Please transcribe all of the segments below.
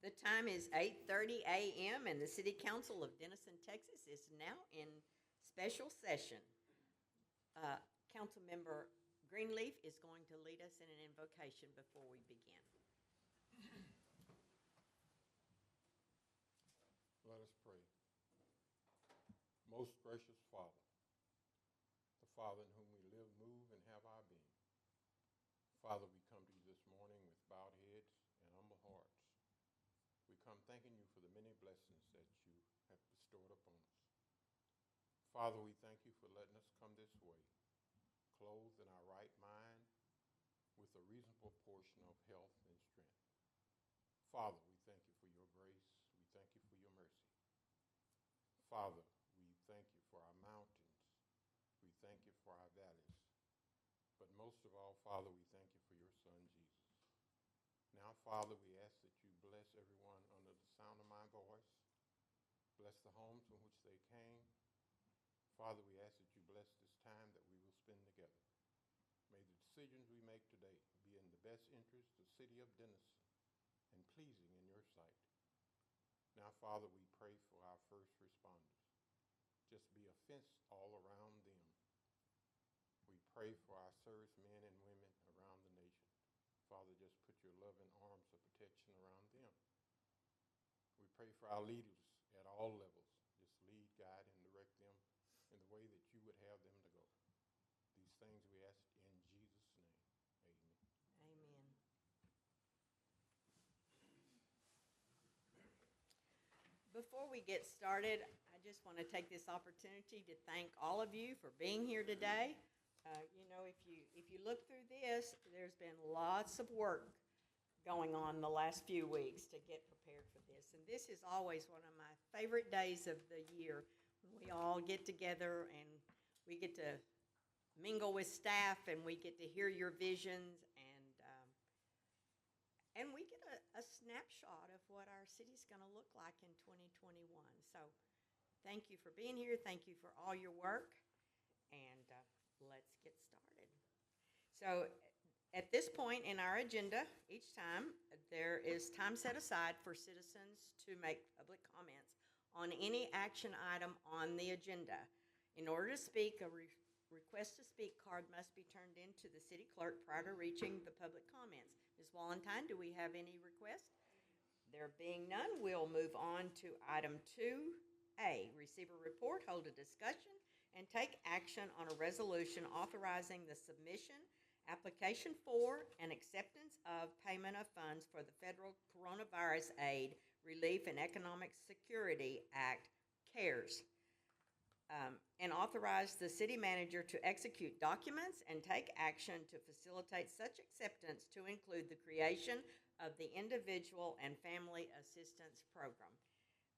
The time is 8:30 a.m. and the City Council of Denison, Texas is now in special session. Councilmember Greenleaf is going to lead us in an invocation before we begin. Let us pray. Most gracious Father, the Father in whom we live, move, and have our being. Father, we come to you this morning with bowed heads and humble hearts. We come thanking you for the many blessings that you have bestowed upon us. Father, we thank you for letting us come this way, clothed in our right mind, with a reasonable portion of health and strength. Father, we thank you for your grace. We thank you for your mercy. Father, we thank you for our mountains. We thank you for our valleys. But most of all, Father, we thank you for your Son, Jesus. Now, Father, we ask that you bless everyone under the sound of my voice. Bless the homes from which they came. Father, we ask that you bless this time that we will spend together. May the decisions we make today be in the best interest of the city of Denison and pleasing in your sight. Now, Father, we pray for our first responders. Just be a fence all around them. We pray for our servicemen and women around the nation. Father, just put your loving arms of protection around them. We pray for our leaders at all levels. Just lead, guide, and direct them in the way that you would have them to go. These things we ask in Jesus' name. Amen. Amen. Before we get started, I just want to take this opportunity to thank all of you for being here today. If you look through this, there's been lots of work going on the last few weeks to get prepared for this. And this is always one of my favorite days of the year when we all get together and we get to mingle with staff and we get to hear your visions and we get a snapshot of what our city's going to look like in 2021. So thank you for being here. Thank you for all your work. And let's get started. So at this point in our agenda, each time, there is time set aside for citizens to make public comments on any action item on the agenda. In order to speak, a request to speak card must be turned in to the city clerk prior to reaching the public comments. Ms. Wallentyne, do we have any requests? There being none, we'll move on to item 2A, receive a report, hold a discussion, and take action on a resolution authorizing the submission, application for, and acceptance of payment of funds for the Federal Coronavirus Aid, Relief, and Economic Security Act, CARES, and authorize the city manager to execute documents and take action to facilitate such acceptance to include the creation of the Individual and Family Assistance Program.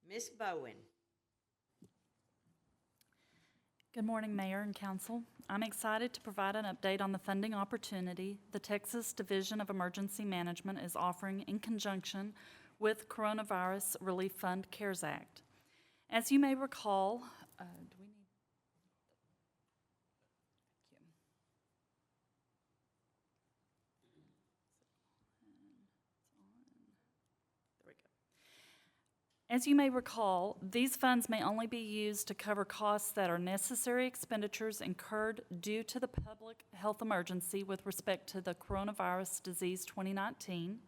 Ms. Bowen. Good morning, Mayor and Council. I'm excited to provide an update on the funding opportunity the Texas Division of Emergency Management is offering in conjunction with Coronavirus Relief Fund CARES Act. As you may recall, do we need? Thank you. There we go. As you may recall, these funds may only be used to cover costs that are necessary expenditures incurred due to the public health emergency with respect to the coronavirus disease 2019,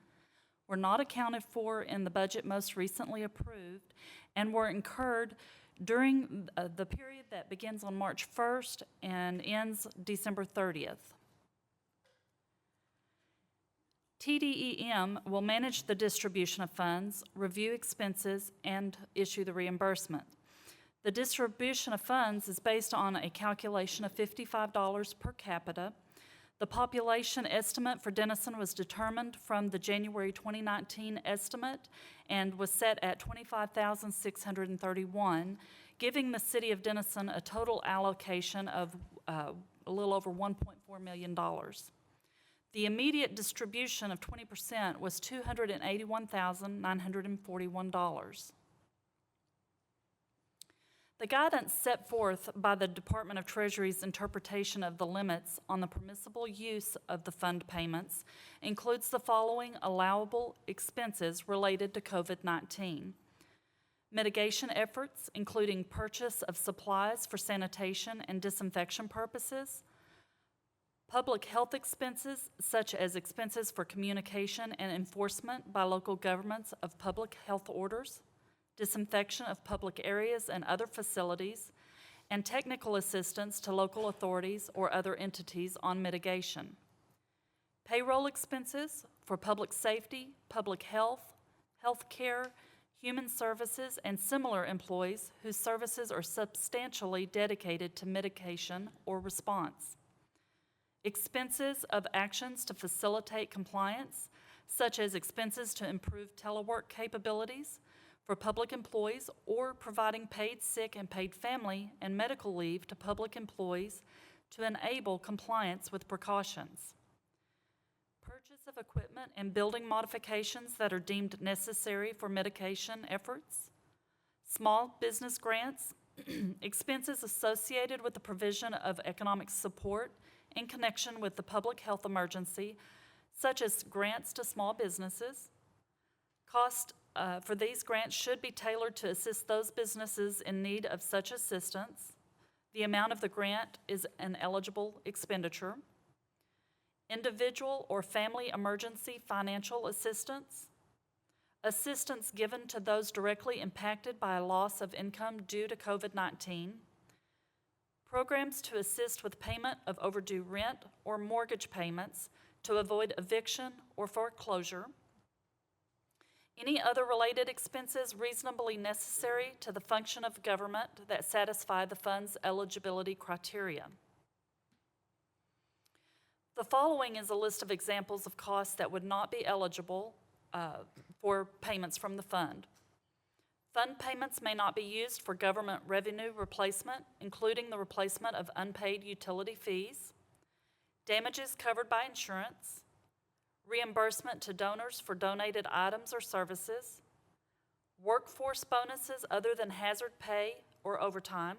were not accounted for in the budget most recently approved, and were incurred during the period that begins on March 1st and ends December 30th. TDEM will manage the distribution of funds, review expenses, and issue the reimbursement. The distribution of funds is based on a calculation of $55 per capita. The population estimate for Denison was determined from the January 2019 estimate and was set at 25,631, giving the city of Denison a total allocation of a little over $1.4 million. The immediate distribution of 20% was $281,941. The guidance set forth by the Department of Treasury's interpretation of the limits on the permissible use of the fund payments includes the following allowable expenses related to COVID-19. Mitigation efforts, including purchase of supplies for sanitation and disinfection purposes, public health expenses, such as expenses for communication and enforcement by local governments of public health orders, disinfection of public areas and other facilities, and technical assistance to local authorities or other entities on mitigation. Payroll expenses for public safety, public health, health care, human services, and similar employees whose services are substantially dedicated to mitigation or response. Expenses of actions to facilitate compliance, such as expenses to improve telework capabilities for public employees or providing paid sick and paid family and medical leave to public employees to enable compliance with precautions. Purchase of equipment and building modifications that are deemed necessary for mitigation efforts. Small business grants, expenses associated with the provision of economic support in connection with the public health emergency, such as grants to small businesses. Cost for these grants should be tailored to assist those businesses in need of such assistance. The amount of the grant is an eligible expenditure. Individual or family emergency financial assistance. Assistance given to those directly impacted by a loss of income due to COVID-19. Programs to assist with payment of overdue rent or mortgage payments to avoid eviction or foreclosure. Any other related expenses reasonably necessary to the function of government that satisfy the fund's eligibility criteria. The following is a list of examples of costs that would not be eligible for payments from the fund. Fund payments may not be used for government revenue replacement, including the replacement of unpaid utility fees, damages covered by insurance, reimbursement to donors for donated items or services, workforce bonuses other than hazard pay or overtime,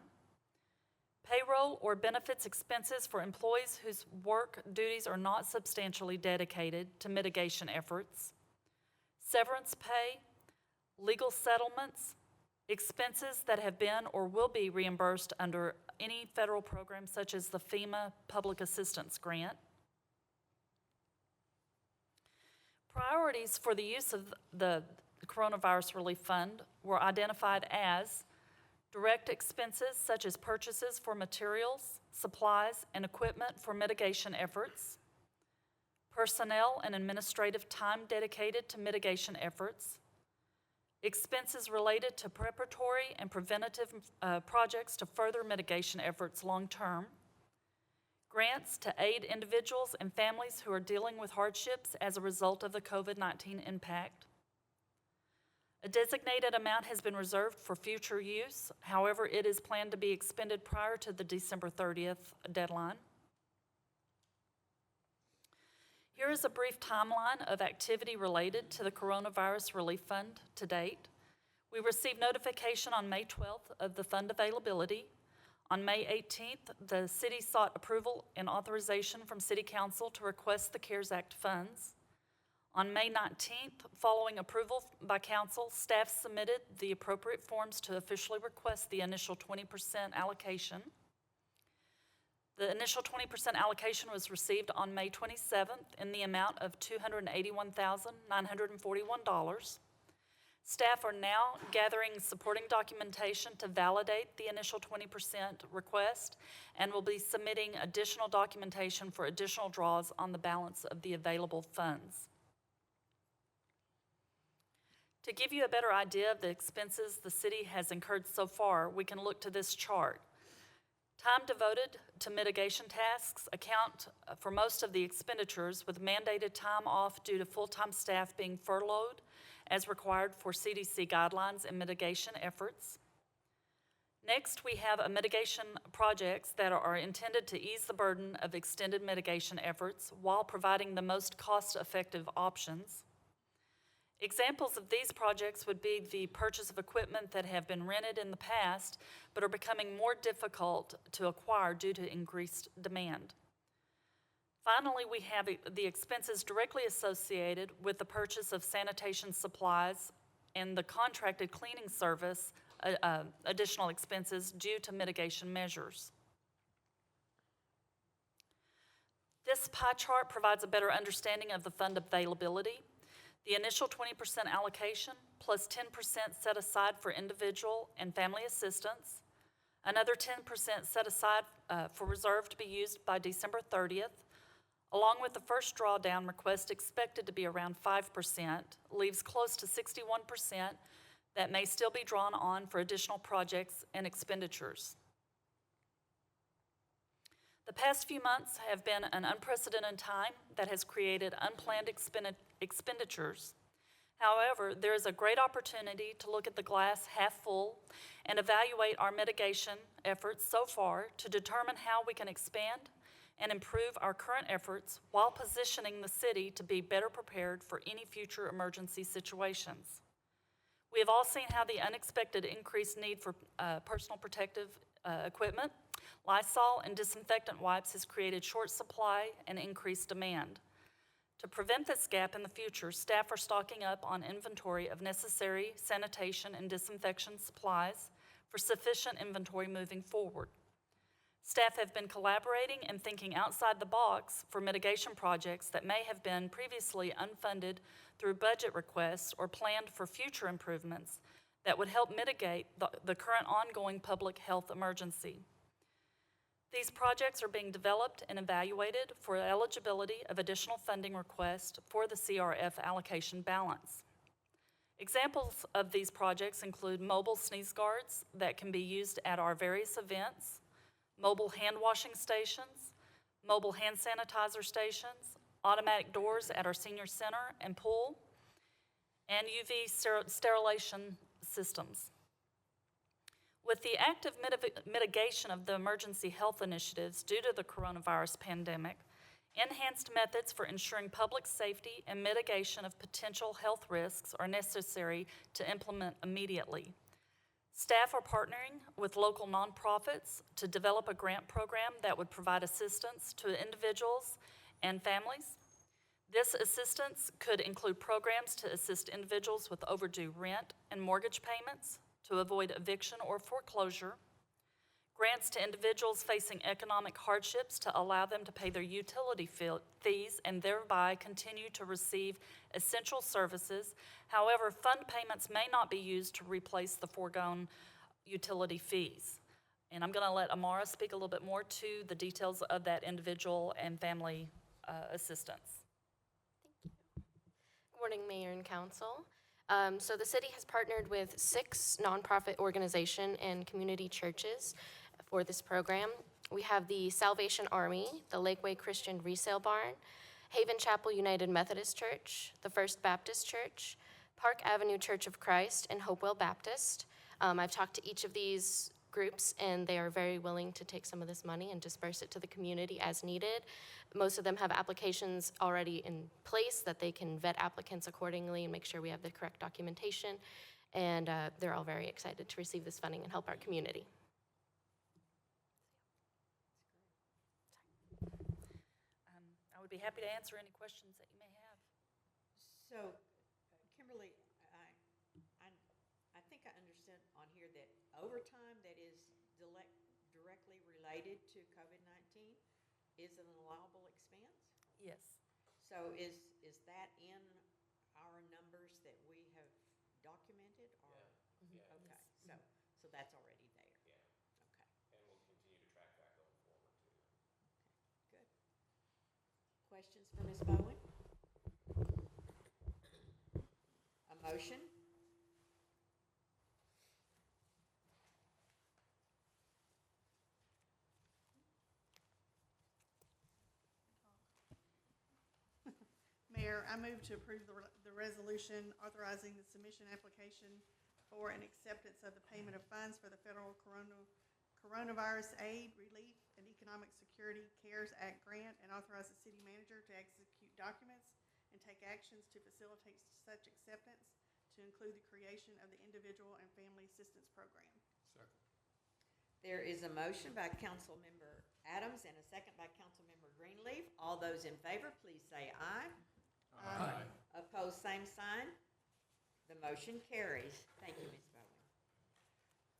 payroll or benefits expenses for employees whose work duties are not substantially dedicated to mitigation efforts, severance pay, legal settlements, expenses that have been or will be reimbursed under any federal program such as the FEMA Public Assistance Grant. Priorities for the use of the Coronavirus Relief Fund were identified as direct expenses such as purchases for materials, supplies, and equipment for mitigation efforts, personnel and administrative time dedicated to mitigation efforts, expenses related to preparatory and preventative projects to further mitigation efforts long-term, grants to aid individuals and families who are dealing with hardships as a result of the COVID-19 impact. A designated amount has been reserved for future use. However, it is planned to be expended prior to the December 30th deadline. Here is a brief timeline of activity related to the Coronavirus Relief Fund to date. We received notification on May 12th of the fund availability. On May 18th, the city sought approval and authorization from City Council to request the CARES Act funds. On May 19th, following approval by Council, staff submitted the appropriate forms to officially request the initial 20% allocation. The initial 20% allocation was received on May 27th in the amount of $281,941. Staff are now gathering supporting documentation to validate the initial 20% request and will be submitting additional documentation for additional draws on the balance of the available funds. To give you a better idea of the expenses the city has incurred so far, we can look to this chart. Time devoted to mitigation tasks account for most of the expenditures, with mandated time off due to full-time staff being furloughed as required for CDC guidelines and mitigation efforts. Next, we have mitigation projects that are intended to ease the burden of extended mitigation efforts while providing the most cost-effective options. Examples of these projects would be the purchase of equipment that have been rented in the past but are becoming more difficult to acquire due to increased demand. Finally, we have the expenses directly associated with the purchase of sanitation supplies and the contracted cleaning service, additional expenses due to mitigation measures. This pie chart provides a better understanding of the fund availability. The initial 20% allocation plus 10% set aside for individual and family assistance, another 10% set aside for reserve to be used by December 30th, along with the first drawdown request expected to be around 5%, leaves close to 61% that may still be drawn on for additional projects and expenditures. The past few months have been an unprecedented time that has created unplanned expenditures. However, there is a great opportunity to look at the glass half full and evaluate our mitigation efforts so far to determine how we can expand and improve our current efforts while positioning the city to be better prepared for any future emergency situations. We have all seen how the unexpected increased need for personal protective equipment, Lysol, and disinfectant wipes has created short supply and increased demand. To prevent this gap in the future, staff are stocking up on inventory of necessary sanitation and disinfection supplies for sufficient inventory moving forward. Staff have been collaborating and thinking outside the box for mitigation projects that may have been previously unfunded through budget requests or planned for future improvements that would help mitigate the current ongoing public health emergency. These projects are being developed and evaluated for eligibility of additional funding requests for the CRF allocation balance. Examples of these projects include mobile sneeze guards that can be used at our various events, mobile hand washing stations, mobile hand sanitizer stations, automatic doors at our senior center and pool, and UV sterilization systems. With the active mitigation of the emergency health initiatives due to the coronavirus pandemic, enhanced methods for ensuring public safety and mitigation of potential health risks are necessary to implement immediately. Staff are partnering with local nonprofits to develop a grant program that would provide assistance to individuals and families. This assistance could include programs to assist individuals with overdue rent and mortgage payments, to avoid eviction or foreclosure, grants to individuals facing economic hardships to allow them to pay their utility fees and thereby continue to receive essential services. However, fund payments may not be used to replace the foregone utility fees. And I'm going to let Amara speak a little bit more to the details of that individual and family assistance. Thank you. Good morning, Mayor and Council. So the city has partnered with 6 nonprofit organizations and community churches for this program. We have the Salvation Army, the Lakeway Christian Resale Barn, Haven Chapel United Methodist Church, the First Baptist Church, Park Avenue Church of Christ, and Hopewell Baptist. I've talked to each of these groups, and they are very willing to take some of this money and disperse it to the community as needed. Most of them have applications already in place that they can vet applicants accordingly and make sure we have the correct documentation. And they're all very excited to receive this funding and help our community. I would be happy to answer any questions that you may have. So, Kimberly, I think I understand on here that overtime that is directly related to COVID-19 is an allowable expense? Yes. So is that in our numbers that we have documented, or? Yeah. Okay, Yes. so that's already there? Yeah. Okay, And we'll continue to track that going forward too. good. Questions for Ms. Bowen? A motion? Mayor, I move to approve the resolution authorizing the submission application for an acceptance of the payment of funds for the federal coronavirus aid, relief, and economic security CARES Act grant, and authorize the city manager to execute documents and take actions to facilitate such acceptance, to include the creation of the Individual and Family Assistance Program. Second. There is a motion by Councilmember Adams and a second by Councilmember Greenleaf. All those in favor, please say aye. Aye. Opposed, same sign. The motion carries. Thank you, Ms. Bowen.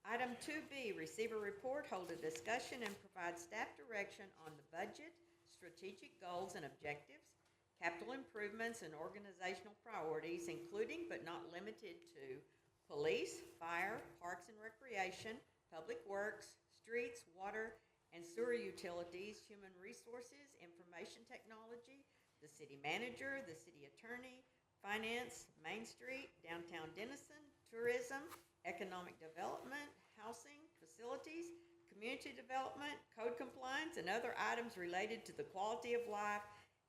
Item 2B, receive a report, hold a discussion, and provide staff direction on the budget, strategic goals and objectives, capital improvements and organizational priorities, including but not limited to police, fire, parks and recreation, public works, streets, water and sewer utilities, human resources, information technology, the city manager, the city attorney, finance, Main Street, downtown Denison, tourism, economic development, housing, facilities, community development, code compliance, and other items related to the quality of life,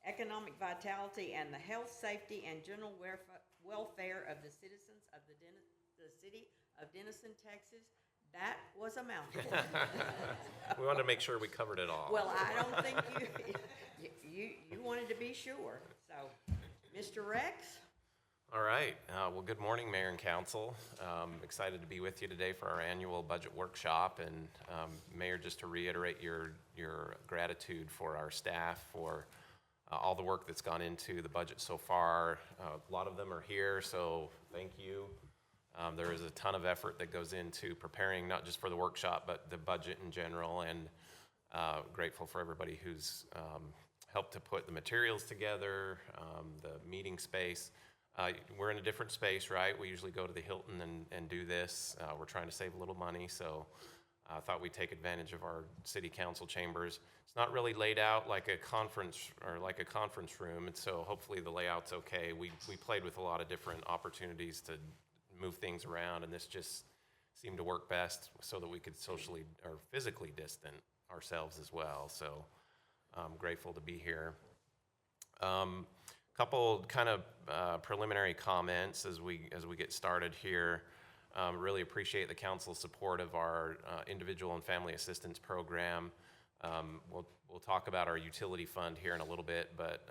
economic vitality, and the health, safety, and general welfare of the citizens of the city of Denison, Texas. That was a mouthful. We wanted to make sure we covered it all. Well, I don't think you wanted to be sure. So, Mr. Rex? All right. Well, good morning, Mayor and Council. Excited to be with you today for our annual budget workshop. And Mayor, just to reiterate your gratitude for our staff for all the work that's gone into the budget so far. A lot of them are here, so thank you. There is a ton of effort that goes into preparing not just for the workshop, but the budget in general, and grateful for everybody who's helped to put the materials together, the meeting space. We're in a different space, right? We usually go to the Hilton and do this. We're trying to save a little money, so I thought we'd take advantage of our city council chambers. It's not really laid out like a conference or like a conference room, and so hopefully the layout's okay. We played with a lot of different opportunities to move things around, and this just seemed to work best so that we could socially or physically distant ourselves as well. So I'm grateful to be here. Couple kind of preliminary comments as we get started here. Really appreciate the council's support of our individual and family assistance program. We'll talk about our utility fund here in a little bit, but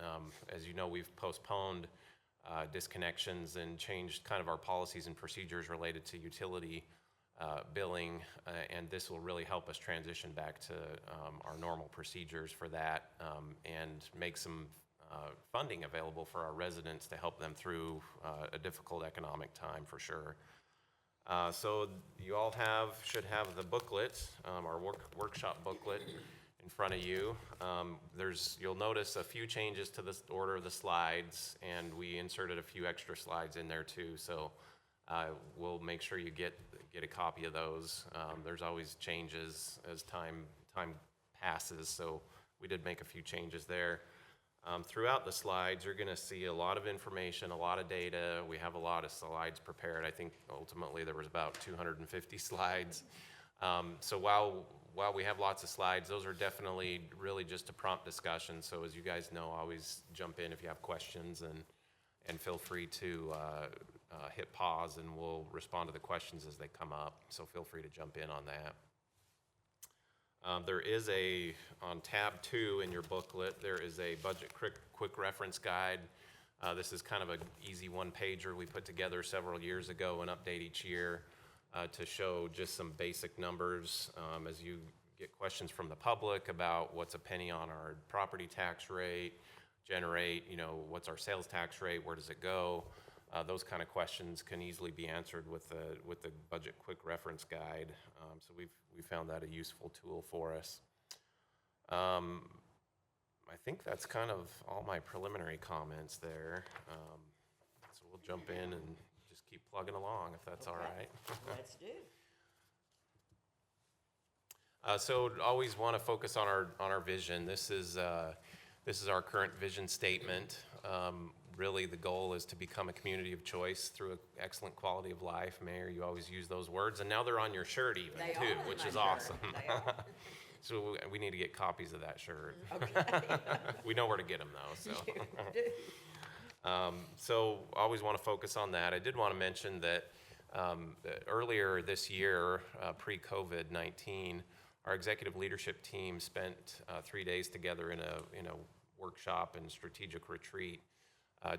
as you know, we've postponed disconnections and changed kind of our policies and procedures related to utility billing, and this will really help us transition back to our normal procedures for that, and make some funding available for our residents to help them through a difficult economic time for sure. So you all should have the booklet, our workshop booklet in front of you. You'll notice a few changes to the order of the slides, and we inserted a few extra slides in there too. So we'll make sure you get a copy of those. There's always changes as time passes, so we did make a few changes there. Throughout the slides, you're going to see a lot of information, a lot of data. We have a lot of slides prepared. I think ultimately there was about 250 slides. So while we have lots of slides, those are definitely really just a prompt discussion. So as you guys know, always jump in if you have questions, and feel free to hit pause, and we'll respond to the questions as they come up. So feel free to jump in on that. There is on tab 2 in your booklet, there is a budget quick reference guide. This is kind of an easy one-pager we put together several years ago and update each year to show just some basic numbers. As you get questions from the public about what's a penny on our property tax rate, what's our sales tax rate, where does it go? Those kind of questions can easily be answered with the budget quick reference guide. So we found that a useful tool for us. I think that's kind of all my preliminary comments there. So we'll jump in and just keep plugging along if that's all right. Let's do. So always want to focus on our vision. This is our current vision statement. Really, the goal is to become a community of choice through an excellent quality of life. Mayor, you always use those words, and now they're on your shirt even, which is awesome. So we need to get copies of that shirt. Okay. We know where to get them, though. So, so always want to focus on that. I did want to mention that earlier this year, pre-COVID-19, our executive leadership team spent 3 days together in a workshop and strategic retreat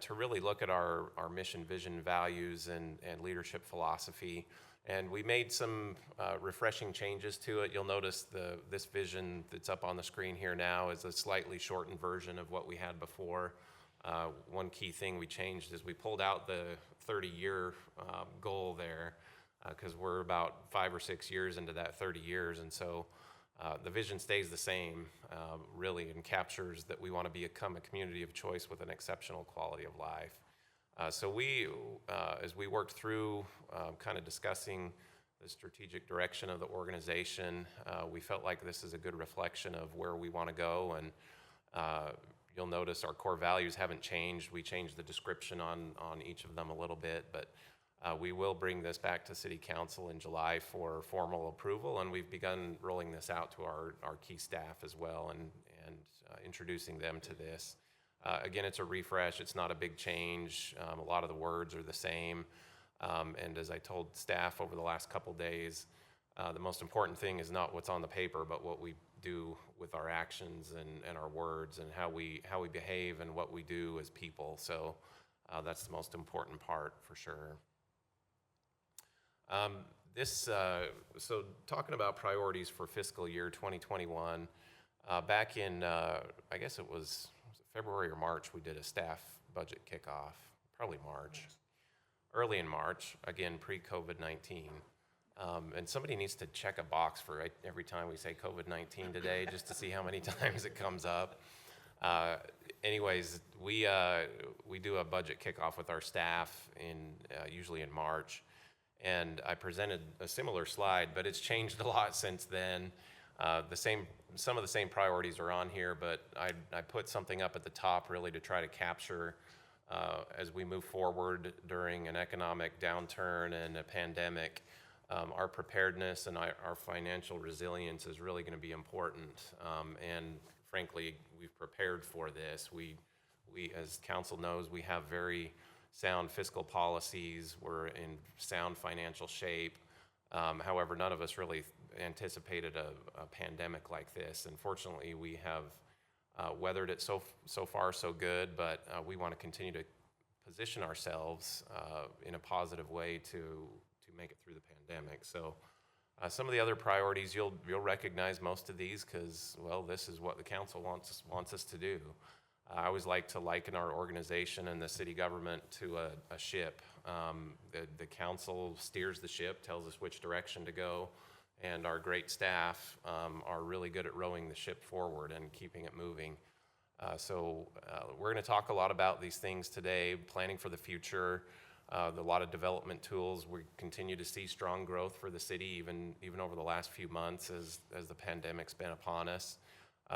to really look at our mission, vision, values, and leadership philosophy. And we made some refreshing changes to it. You'll notice this vision that's up on the screen here now is a slightly shortened version of what we had before. One key thing we changed is we pulled out the 30-year goal there because we're about 5 or 6 years into that 30 years. And so the vision stays the same, really, and captures that we want to become a community of choice with an exceptional quality of life. So we, as we worked through kind of discussing the strategic direction of the organization, we felt like this is a good reflection of where we want to go. And you'll notice our core values haven't changed. We changed the description on each of them a little bit, but we will bring this back to City Council in July for formal approval, and we've begun rolling this out to our key staff as well and introducing them to this. Again, it's a refresh. It's not a big change. A lot of the words are the same. And as I told staff over the last couple days, the most important thing is not what's on the paper, but what we do with our actions and our words and how we behave and what we do as people. So that's the most important part for sure. So talking about priorities for fiscal year 2021, back in, I guess it was February or March, we did a staff budget kickoff, probably March, early in March, again, pre-COVID-19. And somebody needs to check a box for every time we say COVID-19 today, just to see how many times it comes up. Anyways, we do a budget kickoff with our staff usually in March. And I presented a similar slide, but it's changed a lot since then. Some of the same priorities are on here, but I put something up at the top really to try to capture as we move forward during an economic downturn and a pandemic. Our preparedness and our financial resilience is really going to be important. And frankly, we've prepared for this. We, as council knows, we have very sound fiscal policies. We're in sound financial shape. However, none of us really anticipated a pandemic like this. And fortunately, we have weathered it so far so good, but we want to continue to position ourselves in a positive way to make it through the pandemic. So some of the other priorities, you'll recognize most of these because, well, this is what the council wants us to do. I always like to liken our organization and the city government to a ship. The council steers the ship, tells us which direction to go, and our great staff are really good at rowing the ship forward and keeping it moving. So we're going to talk a lot about these things today, planning for the future, a lot of development tools. We continue to see strong growth for the city even over the last few months as the pandemic's been upon us.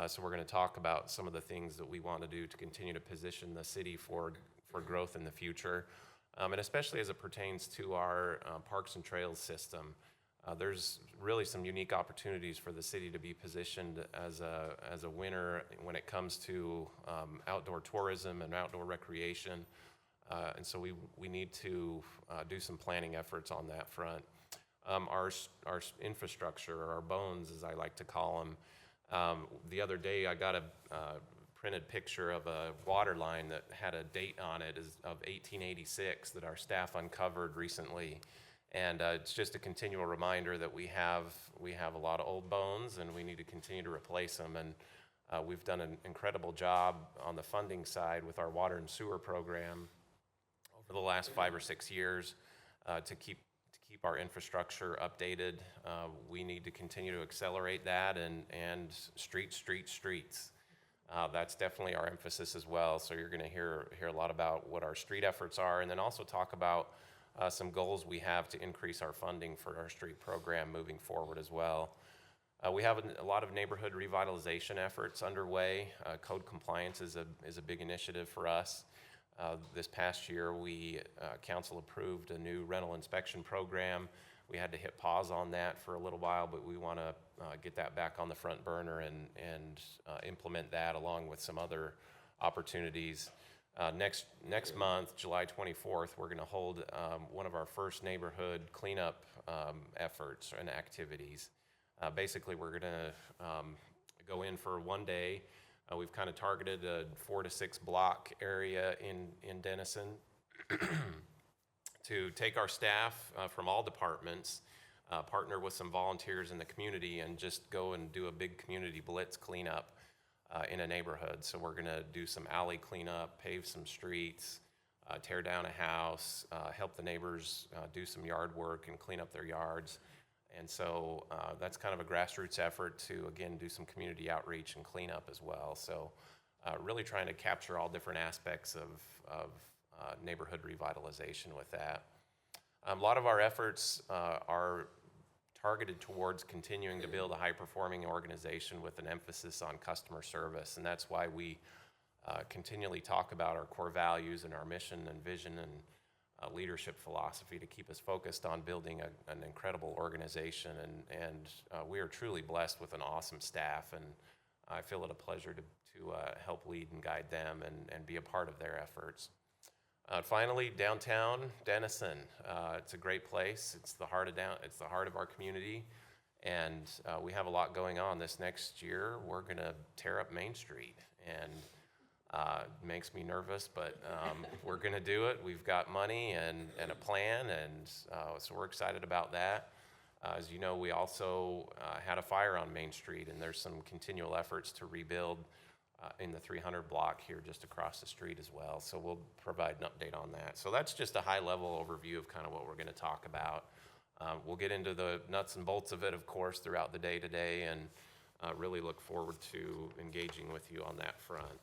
So we're going to talk about some of the things that we want to do to continue to position the city for growth in the future, and especially as it pertains to our parks and trails system. There's really some unique opportunities for the city to be positioned as a winner when it comes to outdoor tourism and outdoor recreation, and so we need to do some planning efforts on that front. Our infrastructure, or our bones, as I like to call them. The other day, I got a printed picture of a water line that had a date on it of 1886 that our staff uncovered recently. And it's just a continual reminder that we have a lot of old bones and we need to continue to replace them. And we've done an incredible job on the funding side with our water and sewer program over the last 5 or 6 years to keep our infrastructure updated. We need to continue to accelerate that and streets. That's definitely our emphasis as well. So you're going to hear a lot about what our street efforts are, and then also talk about some goals we have to increase our funding for our street program moving forward as well. We have a lot of neighborhood revitalization efforts underway. Code compliance is a big initiative for us. This past year, council approved a new rental inspection program. We had to hit pause on that for a little while, but we want to get that back on the front burner and implement that along with some other opportunities. Next month, July 24th, we're going to hold one of our first neighborhood cleanup efforts and activities. Basically, we're going to go in for one day. We've kind of targeted a 4 to 6 block area in Denison to take our staff from all departments, partner with some volunteers in the community, and just go and do a big community blitz cleanup in a neighborhood. So we're gonna do some alley cleanup, pave some streets, tear down a house, help the neighbors do some yard work and clean up their yards. And so that's kind of a grassroots effort to, again, do some community outreach and cleanup as well. So really trying to capture all different aspects of neighborhood revitalization with that. A lot of our efforts are targeted towards continuing to build a high-performing organization with an emphasis on customer service. And that's why we continually talk about our core values and our mission and vision and leadership philosophy to keep us focused on building an incredible organization. And we are truly blessed with an awesome staff, and I feel it a pleasure to help lead and guide them and be a part of their efforts. Finally, downtown Denison. It's a great place. It's the heart of our community, and we have a lot going on this next year. We're gonna tear up Main Street, and it makes me nervous, but we're gonna do it. We've got money and a plan, and so we're excited about that. As you know, we also had a fire on Main Street, and there's some continual efforts to rebuild in the 300 block here just across the street as well. So we'll provide an update on that. So that's just a high-level overview of kind of what we're gonna talk about. We'll get into the nuts and bolts of it, of course, throughout the day today, and really look forward to engaging with you on that front.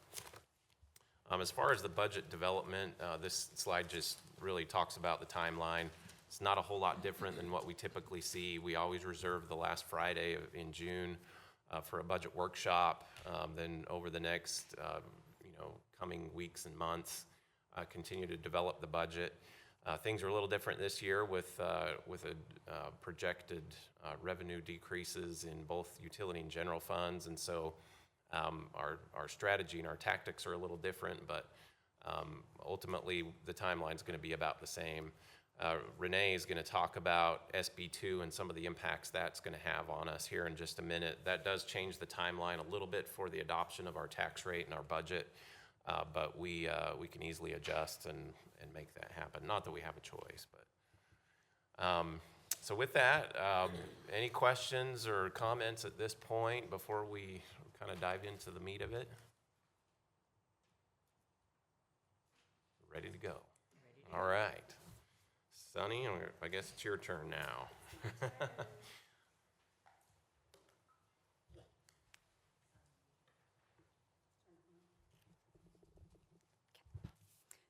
As far as the budget development, this slide just really talks about the timeline. It's not a whole lot different than what we typically see. We always reserve the last Friday in June for a budget workshop. Then over the next coming weeks and months, continue to develop the budget. Things are a little different this year with projected revenue decreases in both utility and general funds, and so our strategy and our tactics are a little different, but ultimately the timeline's going to be about the same. Renee is going to talk about SB2 and some of the impacts that's going to have on us here in just a minute. That does change the timeline a little bit for the adoption of our tax rate and our budget, but we can easily adjust and make that happen. Not that we have a choice, but so with that, any questions or comments at this point before we kind of dive into the meat of it? Ready to go. All right. Sonny, I guess it's your turn now.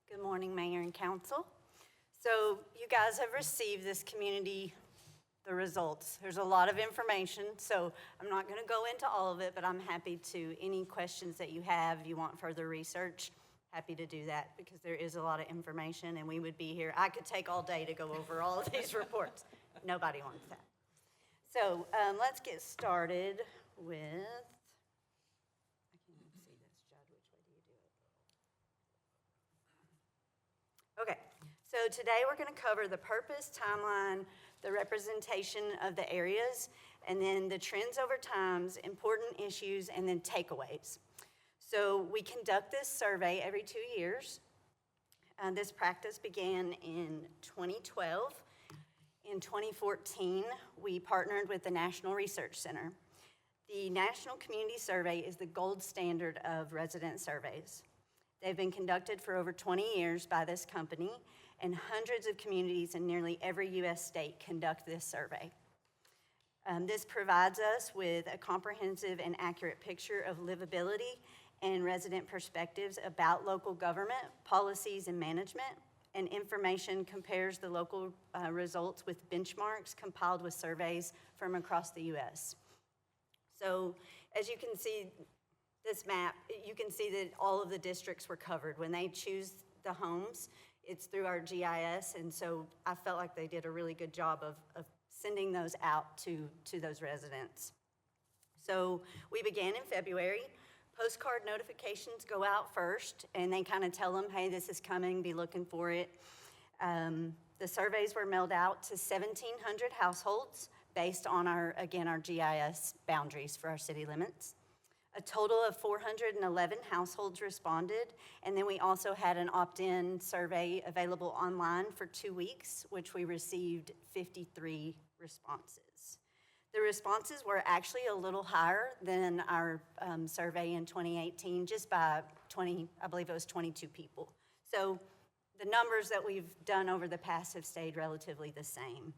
Good morning, Mayor and Council. So you guys have received the results. There's a lot of information, so I'm not going to go into all of it, but I'm happy to, any questions that you have, you want further research, happy to do that because there is a lot of information and we would be here. I could take all day to go over all of these reports. Nobody wants that. So let's get started with, I can't even see this, Judd, which way do you do it? Okay, so today we're going to cover the purpose, timeline, the representation of the areas, and then the trends over times, important issues, and then takeaways. So we conduct this survey every 2 years. This practice began in 2012. In 2014, we partnered with the National Research Center. The National Community Survey is the gold standard of resident surveys. They've been conducted for over 20 years by this company, and hundreds of communities in nearly every U.S. state conduct this survey. This provides us with a comprehensive and accurate picture of livability and resident perspectives about local government, policies, and management, and information compares the local results with benchmarks compiled with surveys from across the U.S. So as you can see this map, you can see that all of the districts were covered. When they choose the homes, it's through our GIS, and so I felt like they did a really good job of sending those out to those residents. So we began in February. Postcard notifications go out first, and they kind of tell them, hey, this is coming, be looking for it. The surveys were mailed out to 1,700 households based on our GIS boundaries for our city limits. A total of 411 households responded, and then we also had an opt-in survey available online for 2 weeks, which we received 53 responses. The responses were actually a little higher than our survey in 2018, just by 20, I believe it was 22 people. So the numbers that we've done over the past have stayed relatively the same.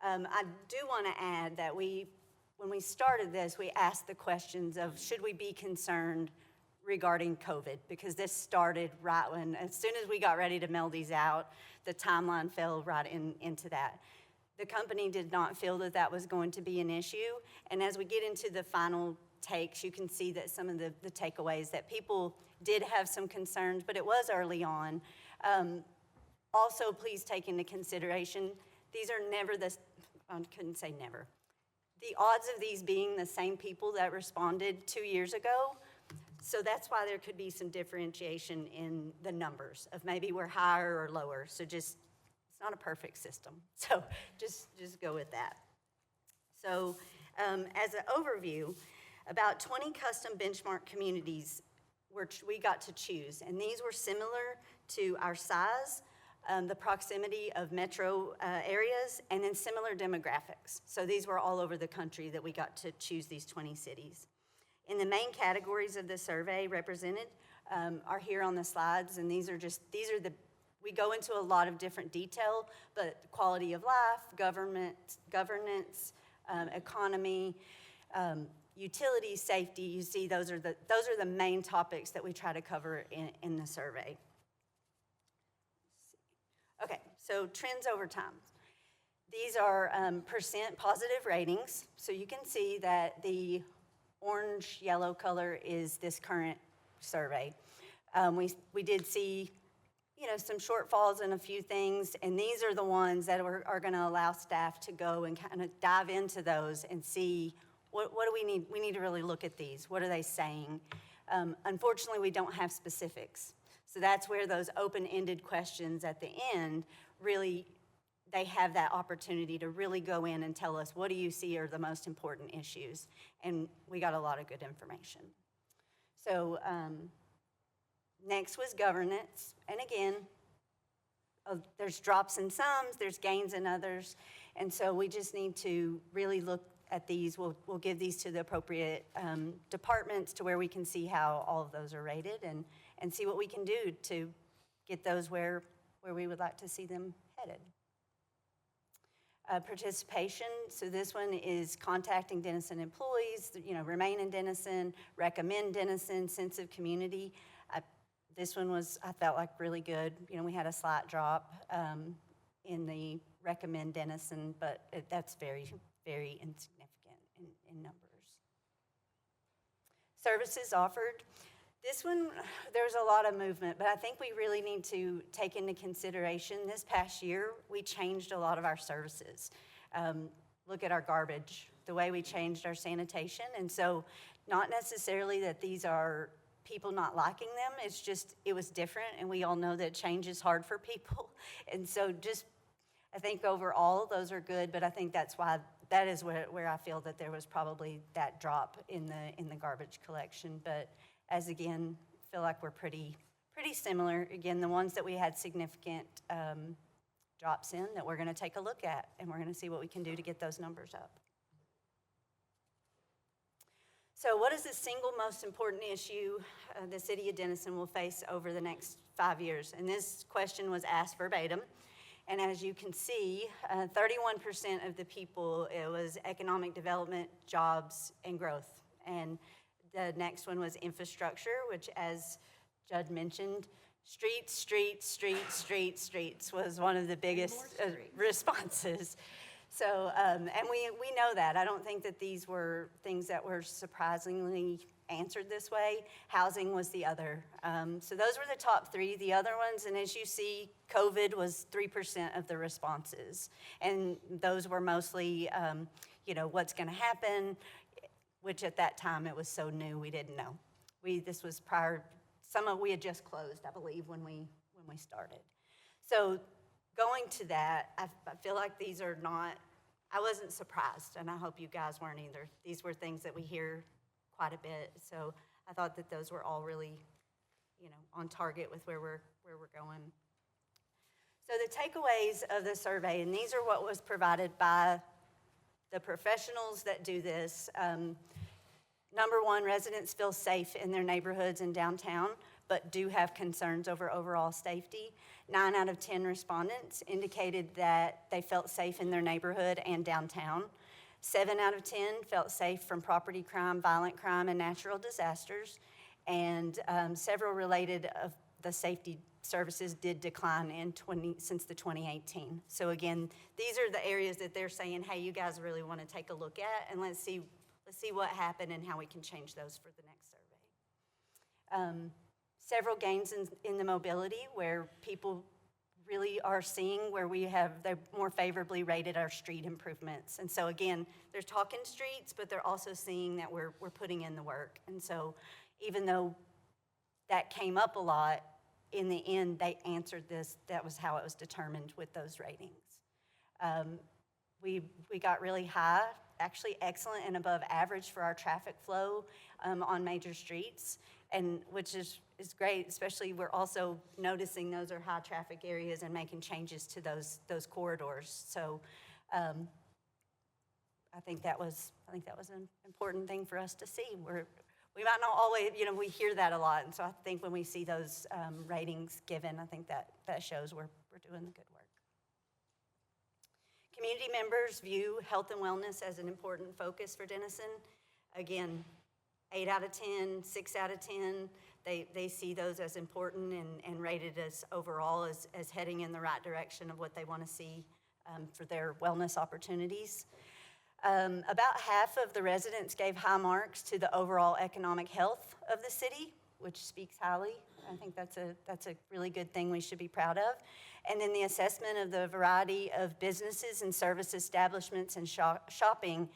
I do want to add that when we started this, we asked the questions of should we be concerned regarding COVID, because this started right when, as soon as we got ready to mail these out, the timeline fell right into that. The company did not feel that that was going to be an issue, and as we get into the final takes, you can see that some of the takeaways that people did have some concerns, but it was early on. Also, please take into consideration, these are never I couldn't say never. The odds of these being the same people that responded 2 years ago, so that's why there could be some differentiation in the numbers of maybe we're higher or lower. So just, it's not a perfect system. So just go with that. So as an overview, about 20 custom benchmark communities we got to choose, and these were similar to our size, the proximity of metro areas, and then similar demographics. So these were all over the country that we got to choose these 20 cities. In the main categories of the survey represented are here on the slides, and we go into a lot of different detail, but quality of life, governance, economy, utilities, safety, you see those are the main topics that we try to cover in the survey. Okay, so trends over time. These are percent positive ratings. So you can see that the orange, yellow color is this current survey. We did see, some shortfalls in a few things, and these are the ones that are going to allow staff to go and kind of dive into those and see what do we need. We need to really look at these. What are they saying? Unfortunately, we don't have specifics. So that's where those open-ended questions at the end really, they have that opportunity to really go in and tell us, what do you see are the most important issues? And we got a lot of good information. So next was governance. And again, there's drops in some, there's gains in others. And so we just need to really look at these. We'll give these to the appropriate departments to where we can see how all of those are rated and see what we can do to get those where we would like to see them headed. Participation, so this one is contacting Denison employees, remain in Denison, recommend Denison, sense of community. This one I felt like really good. We had a slight drop in the recommend Denison, but that's very, very insignificant in numbers. Services offered. This one, there's a lot of movement, but I think we really need to take into consideration this past year, we changed a lot of our services. Look at our garbage, the way we changed our sanitation. And so not necessarily that these are people not liking them, it's just, it was different, and we all know that change is hard for people. And so I think overall, those are good, but I think that's why, that is where I feel that there was probably that drop in the garbage collection. But as again, feel like we're pretty similar. Again, the ones that we had significant drops in that we're going to take a look at, and we're going to see what we can do to get those numbers up. So what is the single most important issue the city of Denison will face over the next 5 years? And this question was asked verbatim. And as you can see, 31% of the people, it was economic development, jobs, and growth. And the next one was infrastructure, which, as Judd mentioned, streets was one of the biggest responses. So, and we know that. I don't think that these were things that were surprisingly answered this way. Housing was the other. So those were the top three. The other ones, and as you see, COVID was 3% of the responses. And those were mostly, what's going to happen, which at that time it was so new, we didn't know. This was prior, we had just closed, I believe, when we started. So going to that, I feel like these are not, I wasn't surprised, and I hope you guys weren't either. These were things that we hear quite a bit. So I thought that those were all really, on target with where we're going. So the takeaways of the survey, and these are what was provided by the professionals that do this. Number one, residents feel safe in their neighborhoods and downtown, but do have concerns over overall safety. 9 out of 10 respondents indicated that they felt safe in their neighborhood and downtown. 7 out of 10 felt safe from property crime, violent crime, and natural disasters. And several related of the safety services did decline since the 2018. So again, these are the areas that they're saying, hey, you guys really want to take a look at, and let's see what happened and how we can change those for the next survey. Several gains in the mobility where people really are seeing where they're more favorably rated our street improvements. And so again, they're talking streets, but they're also seeing that we're putting in the work. And so even though that came up a lot, in the end, they answered this. That was how it was determined with those ratings. We got really high, actually excellent and above average for our traffic flow on major streets, and which is great, especially we're also noticing those are high traffic areas and making changes to those corridors. So I think that was an important thing for us to see. We might not always, we hear that a lot, and so I think when we see those ratings given, I think that shows we're doing the good work. Community members view health and wellness as an important focus for Denison. Again, 8 out of 10, 6 out of 10, they see those as important and rated as overall as heading in the right direction of what they want to see for their wellness opportunities. About half of the residents gave high marks to the overall economic health of the city, which speaks highly. I think that's a really good thing we should be proud of. And then the assessment of the variety of businesses and service establishments and shopping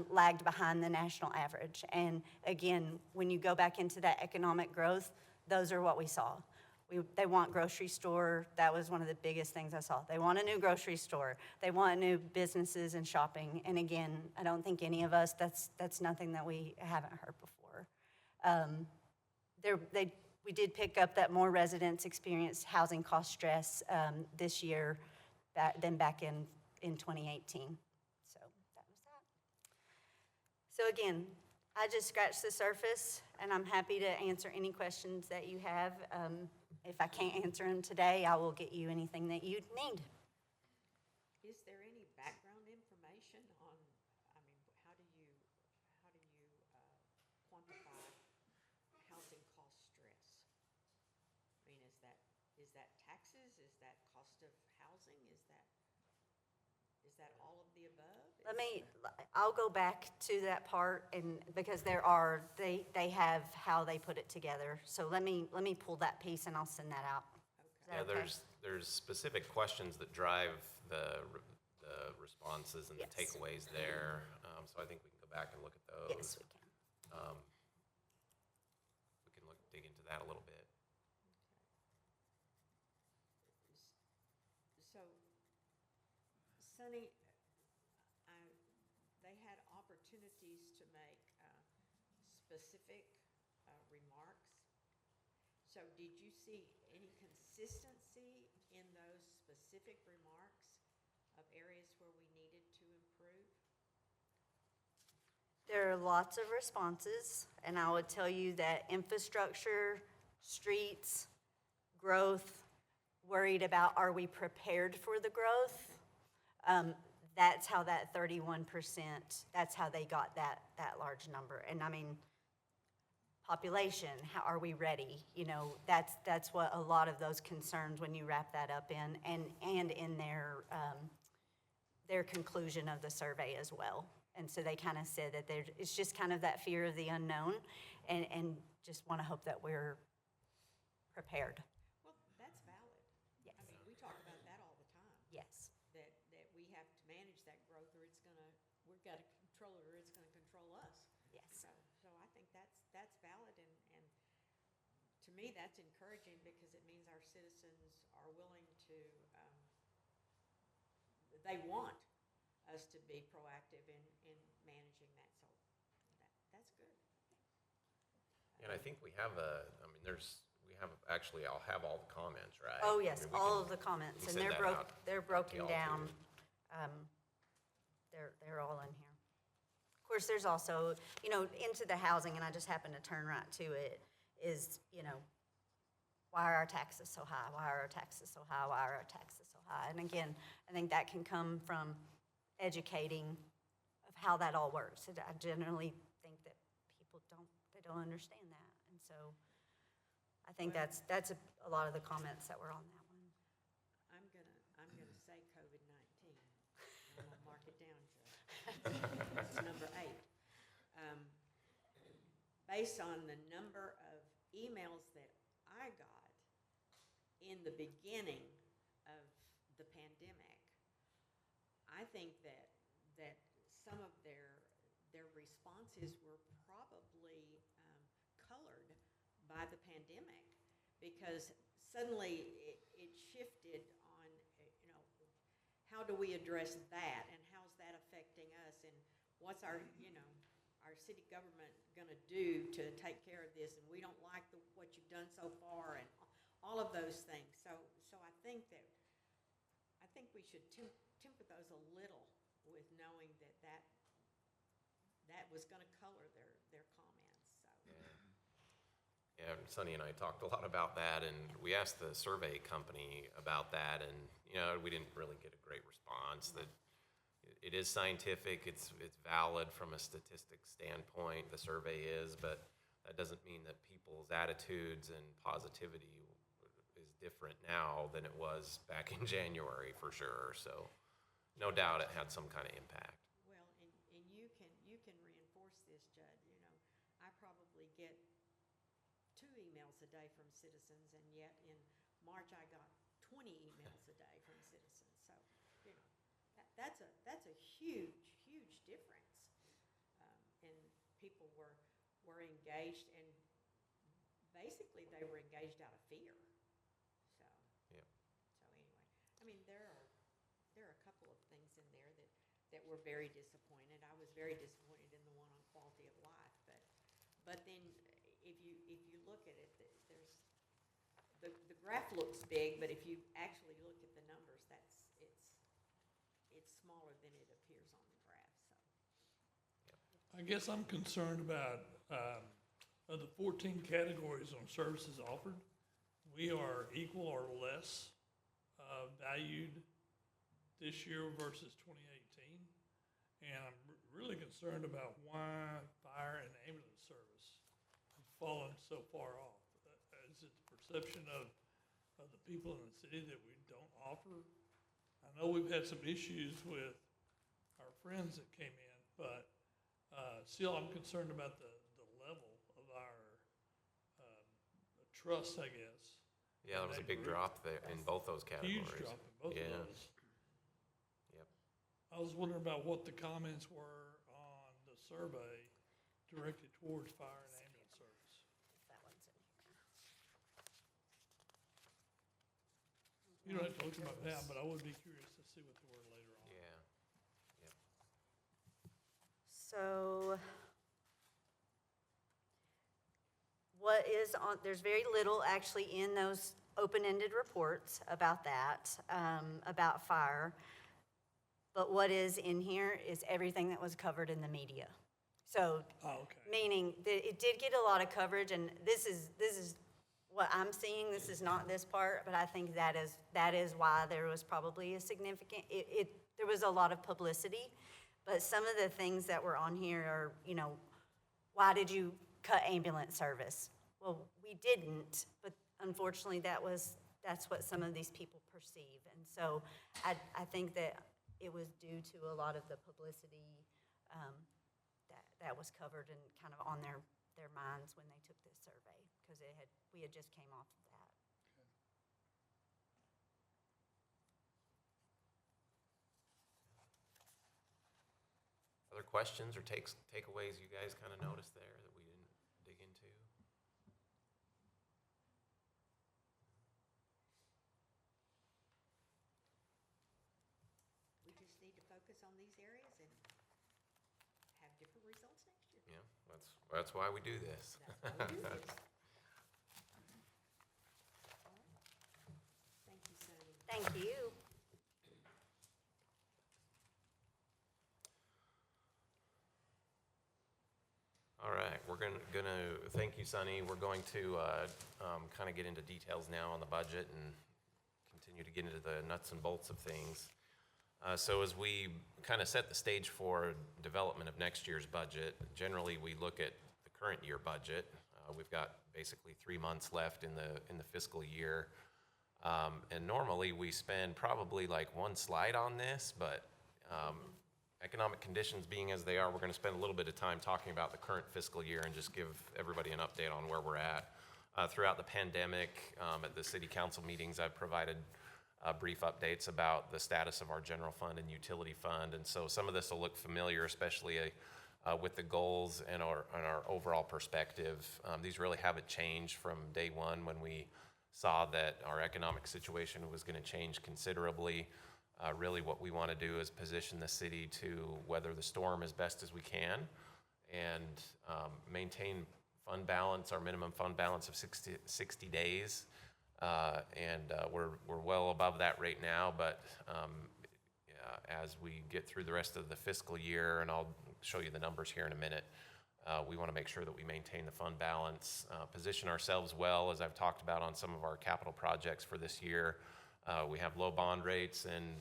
lagged behind the national average. And again, when you go back into that economic growth, those are what we saw. They want grocery store. That was one of the biggest things I saw. They want a new grocery store. They want new businesses and shopping. And again, I don't think any of us, that's nothing that we haven't heard before. We did pick up that more residents experienced housing cost stress this year than back in 2018. So that was that. So again, I just scratched the surface, and I'm happy to answer any questions that you have. If I can't answer them today, I will get you anything that you need. Is there any background information on, how do you quantify housing cost stress? Is that taxes? Is that cost of housing? Is that all of the above? I'll go back to that part, and because they have how they put it together. So let me pull that piece and I'll send that out. Yeah, okay? there's specific questions that drive the responses and Yes. the takeaways there. So I think we can go back and look at those. Yes, we can. We can dig into that a little bit. So, Sunny, they had opportunities to make specific remarks. So did you see any consistency in those specific remarks of areas where we needed to improve? There are lots of responses, and I would tell you that infrastructure, streets, growth, worried about are we prepared for the growth? That's how that 31%, that's how they got that large number. And I mean, population, how are we ready? That's what a lot of those concerns when you wrap that up in, and in their conclusion of the survey as well. And so they kind of said that it's just kind of that fear of the unknown, and just want to hope that we're prepared. Well, that's valid. Yes. We talk about that all the time. Yes. That we have to manage that growth, or we've got to control it, or it's gonna control us. Yes. So I think that's valid, and to me, that's encouraging, because it means our citizens are willing to, they want us to be proactive in managing that, so that's good. And I think we have actually, I'll have all the comments, right? Oh, I yes, mean, we all can- of the comments, we and send they're that out they're to broken y'all, down. too. They're all in here. Of course, there's also, into the housing, and I just happened to turn right to it, is, why are our taxes so high? Why are our taxes so high? Why are our taxes so high? And again, I think that can come from educating of how that all works. I generally think that people don't understand that. And so I think that's a lot of the comments that were on that one. I'm gonna say COVID-19. I'm gonna mark it down, Judge. It's number 8. Based on the number of emails that I got in the beginning of the pandemic, I think that some of their responses were probably colored by the pandemic, because suddenly it shifted on, how do we address that, and how's that affecting us, and what's our city government gonna do to take care of this, and we don't like what you've done so far, and all of those things. So I think we should temper those a little with knowing that was gonna color their comments, so. Yeah, Sonny and I talked a lot about that, and we asked the survey company about that, and, we didn't really get a great response. That it is scientific, it's valid from a statistics standpoint, the survey is, but that doesn't mean that people's attitudes and positivity is different now than it was back in January, for sure. So no doubt it had some kind of impact. Well, and you can reinforce this, Judd. I probably get 2 emails a day from citizens, and yet in March I got 20 emails a day from citizens. So, that's a huge difference. And people were engaged, and basically they were engaged out of fear. So. Yep. So anyway, there are a couple of things in there that were very disappointed. I was very disappointed in the one on quality of life, but then if you look at it, there's the graph looks big, but if you actually look at the numbers, it's smaller than it appears on the graph. So I guess I'm concerned about, of the 14 categories on services offered, we are equal or less valued this year versus 2018. And I'm really concerned about why fire and ambulance service have fallen so far off. Is it the perception of the people in the city that we don't offer? I know we've had some issues with our friends that came in, but still I'm concerned about the level of our trust, I guess. Yeah, there was a big drop there in both those categories. Huge drop in both Yeah. of those. Yep. I was wondering about what the comments were on the survey directed towards fire and ambulance service. That one's in here. You don't have to look them up now, but I would be curious to see what they were later on. Yeah. Yep. So what is on, there's very little actually in those open-ended reports about that, about fire. But what is in here is everything that was covered in the media. So, Oh, okay. meaning that it did get a lot of coverage, and this is what I'm seeing. This is not this part, but I think that is why there was probably a significant, there was a lot of publicity. But some of the things that were on here are, why did you cut ambulance service? Well, we didn't, but unfortunately that's what some of these people perceive. And so I think that it was due to a lot of the publicity that was covered and kind of on their minds when they took this survey, because we had just came off of that. Other questions or takeaways you guys kind of noticed there that we didn't dig into? we just need to focus on these areas and have different results next year. Yeah, that's why we do this. That's why we do this. Thank you, Sonny. Thank you. All right, we're gonna thank you, Sonny. We're going to kind of get into details now on the budget and continue to get into the nuts and bolts of things. So as we kind of set the stage for development of next year's budget, generally we look at the current year budget. We've got basically 3 months left in the fiscal year. And normally we spend probably like one slide on this, but economic conditions being as they are, we're going to spend a little bit of time talking about the current fiscal year and just give everybody an update on where we're at. Throughout the pandemic, at the city council meetings, I've provided brief updates about the status of our general fund and utility fund. And so some of this will look familiar, especially with the goals and our overall perspective. These really haven't changed from day one when we saw that our economic situation was going to change considerably. Really what we want to do is position the city to weather the storm as best as we can and maintain fund balance, our minimum fund balance of 60 days. We're well above that right now, but as we get through the rest of the fiscal year, and I'll show you the numbers here in a minute, we want to make sure that we maintain the fund balance, position ourselves well, as I've talked about on some of our capital projects for this year. We have low bond rates and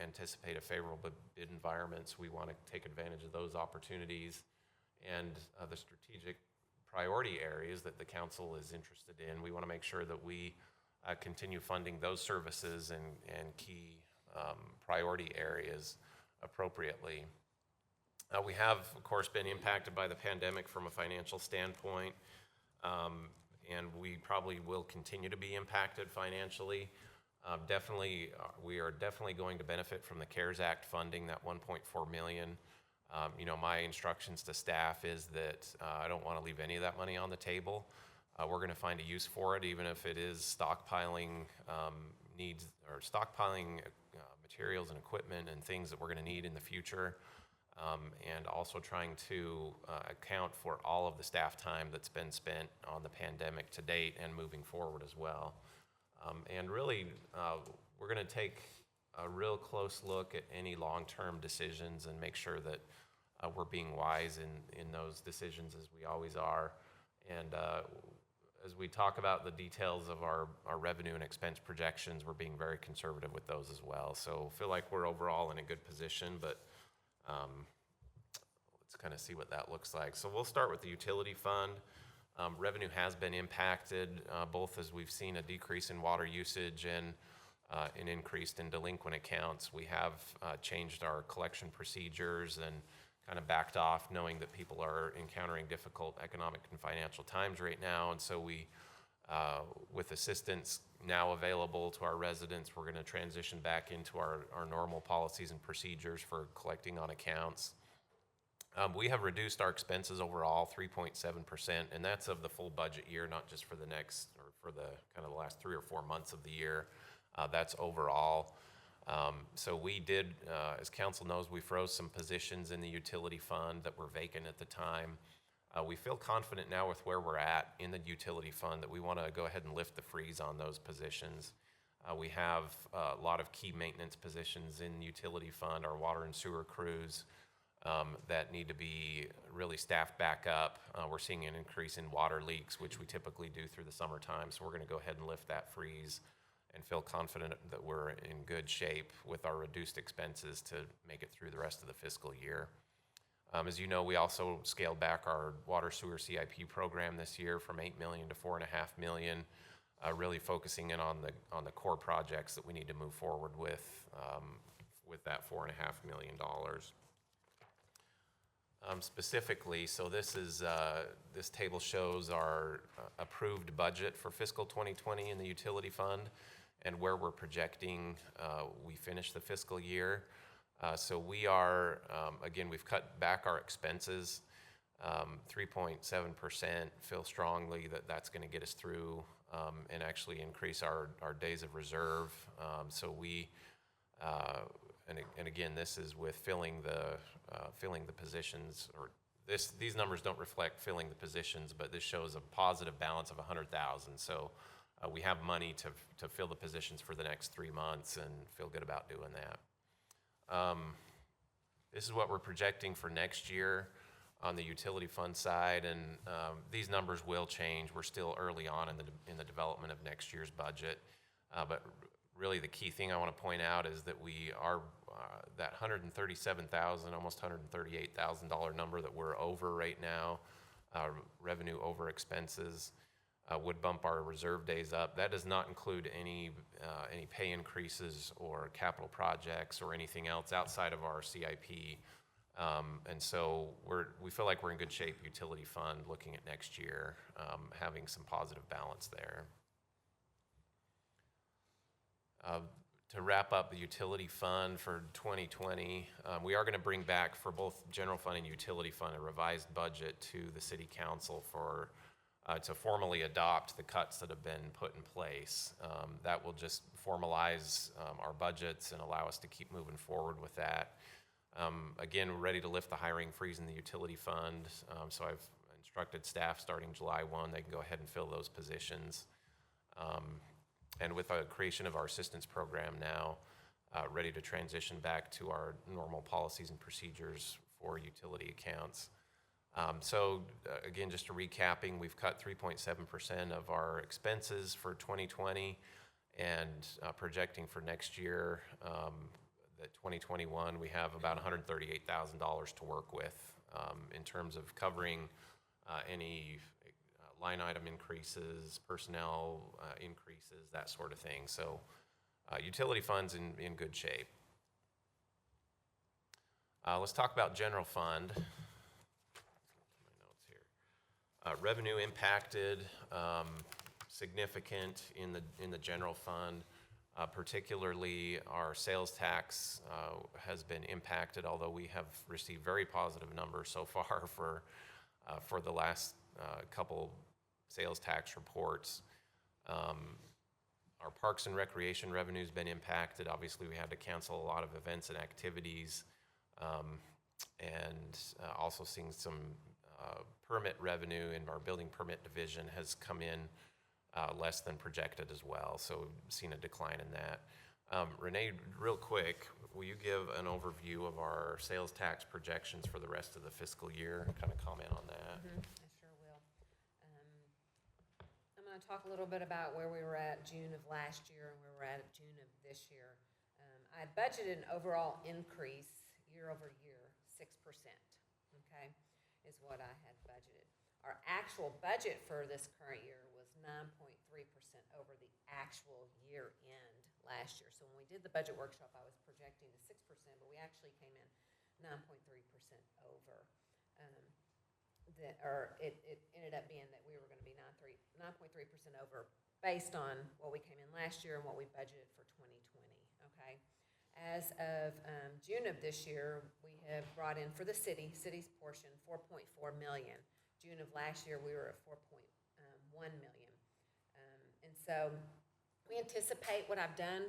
anticipate a favorable bid environments. We want to take advantage of those opportunities and the strategic priority areas that the council is interested in. We want to make sure that we continue funding those services and key priority areas appropriately. We have, of course, been impacted by the pandemic from a financial standpoint, and we probably will continue to be impacted financially. We are definitely going to benefit from the CARES Act funding, that $1.4 million. My instructions to staff is that I don't want to leave any of that money on the table. We're going to find a use for it, even if it is stockpiling needs or stockpiling materials and equipment and things that we're going to need in the future, and also trying to account for all of the staff time that's been spent on the pandemic to date and moving forward as well. And really, we're going to take a real close look at any long-term decisions and make sure that we're being wise in those decisions, as we always are. And as we talk about the details of our revenue and expense projections, we're being very conservative with those as well. So feel like we're overall in a good position, but let's kind of see what that looks like. So we'll start with the utility fund. Revenue has been impacted, both as we've seen a decrease in water usage and an increase in delinquent accounts. We have changed our collection procedures and kind of backed off, knowing that people are encountering difficult economic and financial times right now. And so we, with assistance now available to our residents, we're going to transition back into our normal policies and procedures for collecting on accounts. We have reduced our expenses overall 3.7%, and that's of the full budget year, not just for the next or for the kind of the last 3 or 4 months of the year. That's overall. So we did, as council knows, we froze some positions in the utility fund that were vacant at the time. We feel confident now with where we're at in the utility fund that we want to go ahead and lift the freeze on those positions. We have a lot of key maintenance positions in the utility fund, our water and sewer crews, that need to be really staffed back up. We're seeing an increase in water leaks, which we typically do through the summertime, so we're going to go ahead and lift that freeze and feel confident that we're in good shape with our reduced expenses to make it through the rest of the fiscal year. As you know, we also scaled back our water sewer CIP program this year from $8 million to $4.5 million, really focusing in on the core projects that we need to move forward with that $4.5 million. Specifically, so this table shows our approved budget for fiscal 2020 in the utility fund and where we're projecting we finish the fiscal year. So we are, again, we've cut back our expenses 3.7%, feel strongly that that's going to get us through and actually increase our days of reserve. So we, and and again, this is with filling the positions, or these numbers don't reflect filling the positions, but this shows a positive balance of 100,000. So we have money to fill the positions for the next 3 months and feel good about doing that. This is what we're projecting for next year on the utility fund side, and these numbers will change. We're still early on in the development of next year's budget, but really the key thing I want to point out is that we are that $137,000, almost $138,000 number that we're over right now, revenue over expenses, would bump our reserve days up. That does not include any pay increases or capital projects or anything else outside of our CIP. And so we feel like we're in good shape, utility fund, looking at next year, having some positive balance there. To wrap up the utility fund for 2020, we are going to bring back for both general fund and utility fund a revised budget to the city council to formally adopt the cuts that have been put in place. That will just formalize our budgets and allow us to keep moving forward with that. Again, we're ready to lift the hiring freeze in the utility fund. So I've instructed staff starting July 1, they can go ahead and fill those positions. And with the creation of our assistance program now, ready to transition back to our normal policies and procedures for utility accounts. Again, just a recapping, we've cut 3.7% of our expenses for 2020, and projecting for next year, that 2021, we have about $138,000 to work with in terms of covering any line item increases, personnel increases, that sort of thing. So utility funds in good shape. Let's talk about general fund. My notes here. Revenue impacted, significant in the general fund. Particularly our sales tax has been impacted, although we have received very positive numbers so far for the last couple sales tax reports. Our parks and recreation revenue has been impacted. Obviously, we had to cancel a lot of events and activities, and also seeing some permit revenue in our building permit division has come in less than projected as well, so we've seen a decline in that. Renee, real quick, will you give an overview of our sales tax projections for the rest of the fiscal year and kind of comment on that? I sure will. I'm going to talk a little bit about where we were at June of last year and where we're at June of this year. I budgeted an overall increase year over year, 6%, okay, is what I had budgeted. Our actual budget for this current year was 9.3% over the actual year end last year. So when we did the budget workshop, I was projecting a 6%, but we actually came in 9.3% over. It ended up being that we were going to be 9.3% over based on what we came in last year and what we budgeted for 2020, okay? As of June of this year, we have brought in for the city's portion, $4.4 million. June of last year, we were at $4.1 million. And so we anticipate what I've done.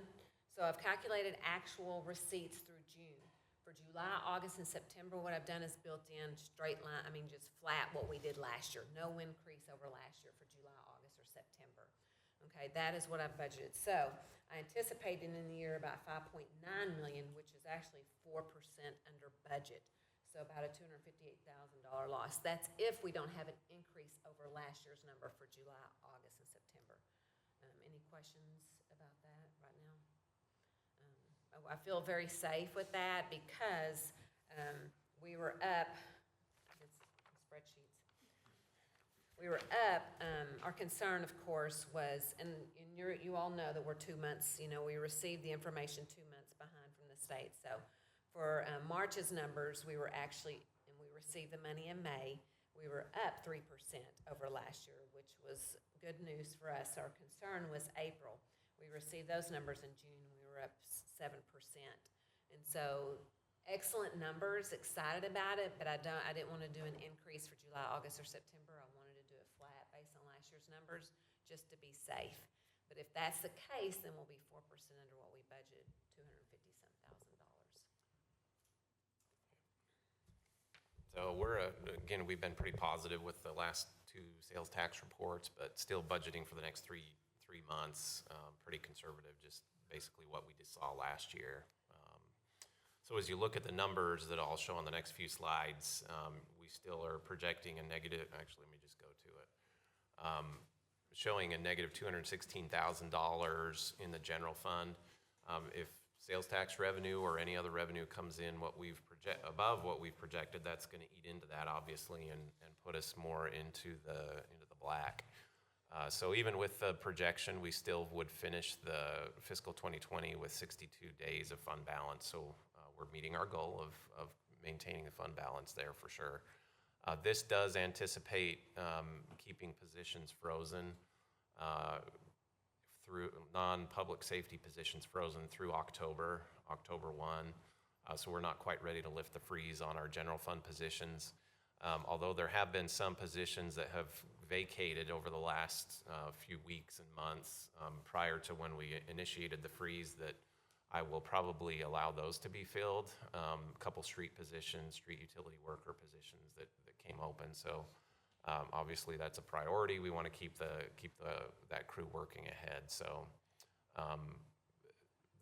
So I've calculated actual receipts through June. For July, August, and September, what I've done is built in straight line, just flat what we did last year. No increase over last year for July, August, or September. Okay, that is what I've budgeted. So I anticipated in the year about $5.9 million, which is actually 4% under budget. So about a $258,000 loss. That's if we don't have an increase over last year's number for July, August, and September. Any questions about that right now? I feel very safe with that because we were up, spreadsheets. We were up, our concern, of course, was, and you all know that we're 2 months, we received the information 2 months behind from the state. So for March's numbers, we were actually, and we received the money in May, we were up 3% over last year, which was good news for us. Our concern was April. We received those numbers in June, we were up 7%. And so excellent numbers, excited about it, but I didn't want to do an increase for July, August, or September. I wanted to do it flat based on last year's numbers just to be safe. But if that's the case, then we'll be 4% under what we budgeted, $250-some thousand. So again, we've been pretty positive with the last 2 sales tax reports, but still budgeting for the next three months, pretty conservative, just basically what we just saw last year. So as you look at the numbers that I'll show on the next few slides, we still are projecting a negative, actually, let me just go to it. Showing a negative $216,000 in the general fund. If sales tax revenue or any other revenue comes in above what we've projected, that's going to eat into that, obviously, and put us more into the black. So even with the projection, we still would finish the fiscal 2020 with 62 days of fund balance. So we're meeting our goal of maintaining the fund balance there for sure. This does anticipate keeping positions frozen through non-public safety positions frozen through October 1. So we're not quite ready to lift the freeze on our general fund positions. Although there have been some positions that have vacated over the last few weeks and months prior to when we initiated the freeze, that I will probably allow those to be filled. A couple street positions, street utility worker positions that came open. So obviously that's a priority. We want to keep that crew working ahead. So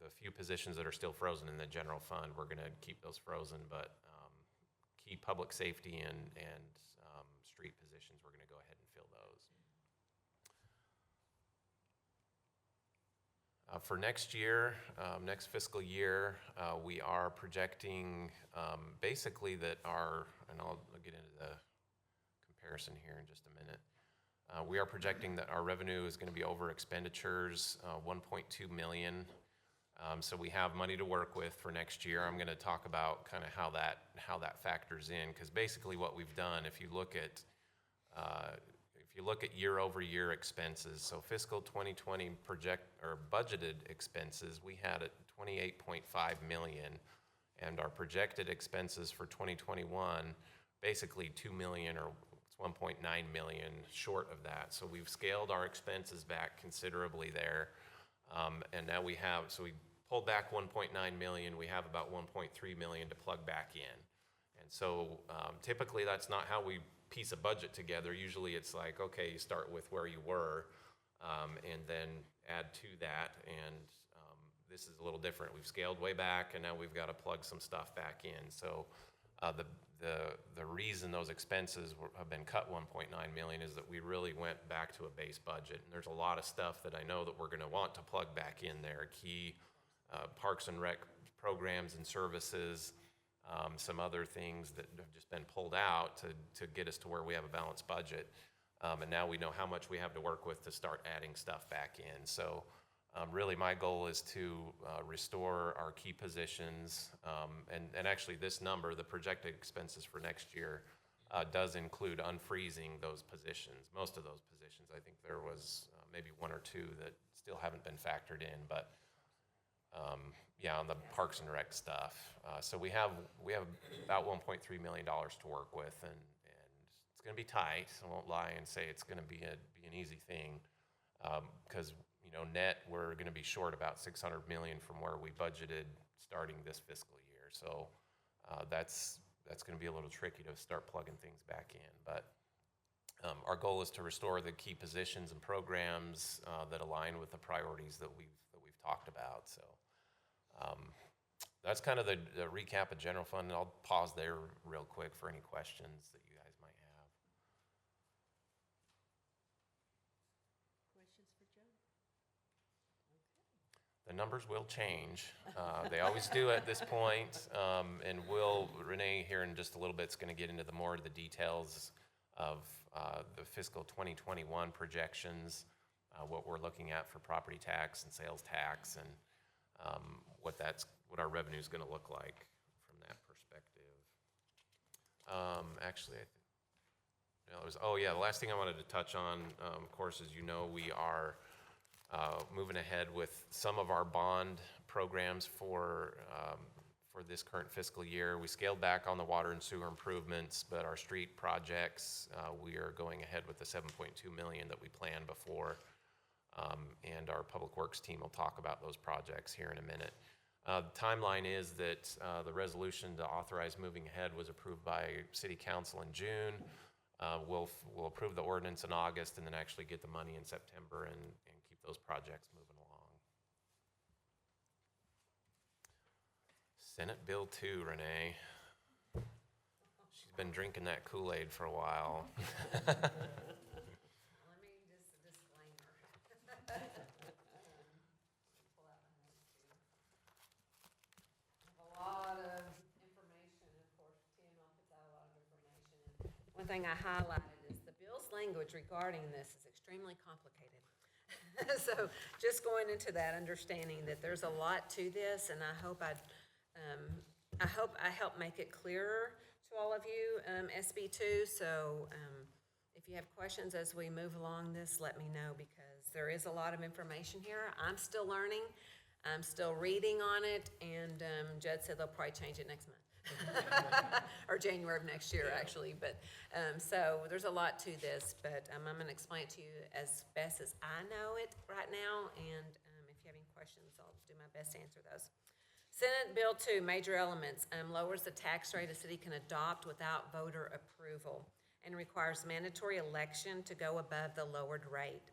the few positions that are still frozen in the general fund, we're going to keep those frozen, but key public safety and street positions, we're going to go ahead and fill those. For next year, next fiscal year, we are projecting basically that and I'll get into the comparison here in just a minute. We are projecting that our revenue is going to be over expenditures, $1.2 million. So we have money to work with for next year. I'm going to talk about kind of how that factors in, because basically what we've done, if you look at year-over-year expenses, so fiscal 2020 budgeted expenses, we had at $28.5 million, and our projected expenses for 2021, basically $2 million or it's $1.9 million short of that. So we've scaled our expenses back considerably there, and now we pulled back $1.9 million. We have about $1.3 million to plug back in, and so typically that's not how we piece a budget together. Usually it's like, okay, you start with where you were and then add to that, and this is a little different. We've scaled way back, and now we've got to plug some stuff back in. So the reason those expenses have been cut $1.9 million is that we really went back to a base budget, and there's a lot of stuff that I know that we're going to want to plug back in there. Key Parks and Rec programs and services, some other things that have just been pulled out to get us to where we have a balanced budget. And now we know how much we have to work with to start adding stuff back in. So really my goal is to restore our key positions. And actually this number, the projected expenses for next year, does include unfreezing those positions, most of those positions. I think there was maybe one or two that still haven't been factored in, but on the Parks and Rec stuff. So we have about $1.3 million to work with, and it's going to be tight. I won't lie and say it's going to be an easy thing, because net we're going to be short about $600 million from where we budgeted starting this fiscal year. So that's going to be a little tricky to start plugging things back in. But our goal is to restore the key positions and programs that align with the priorities that we've talked about. So that's kind of the recap of general fund. I'll pause there real quick for any questions that you guys might have. Questions for Joe? The numbers will change. They always do at this point. And Renee here in just a little bit is going to get into more of the details of the fiscal 2021 projections, what we're looking at for property tax and sales tax, and what our revenue is going to look like from that perspective. The last thing I wanted to touch on, of course, as you know, we are moving ahead with some of our bond programs for this current fiscal year. We scaled back on the water and sewer improvements, but our street projects, we are going ahead with the $7.2 million that we planned before. And our Public Works team will talk about those projects here in a minute. The timeline is that the resolution to authorize moving ahead was approved by City Council in June. We'll approve the ordinance in August and then actually get the money in September and keep those projects moving along. Senate Bill 2, Renee. She's been drinking that Kool-Aid for a while. Let me just a disclaimer. Pull out my notes here. A lot of information, of course, Tim puts out a lot of information. And one thing I highlighted is the bill's language regarding this is extremely complicated. So just going into that, understanding that there's a lot to this, and I hope I help make it clearer to all of you, SB2. So if you have questions as we move along this, let me know, because there is a lot of information here. I'm still learning. I'm still reading on it, and Judd said they'll probably change it next month. Or January of next year, actually. But so there's a lot to this, but I'm going to explain it to you as best as I know it right now, and if you have any questions, I'll do my best to answer those. Senate Bill 2, major elements, lowers the tax rate a city can adopt without voter approval and requires mandatory election to go above the lowered rate.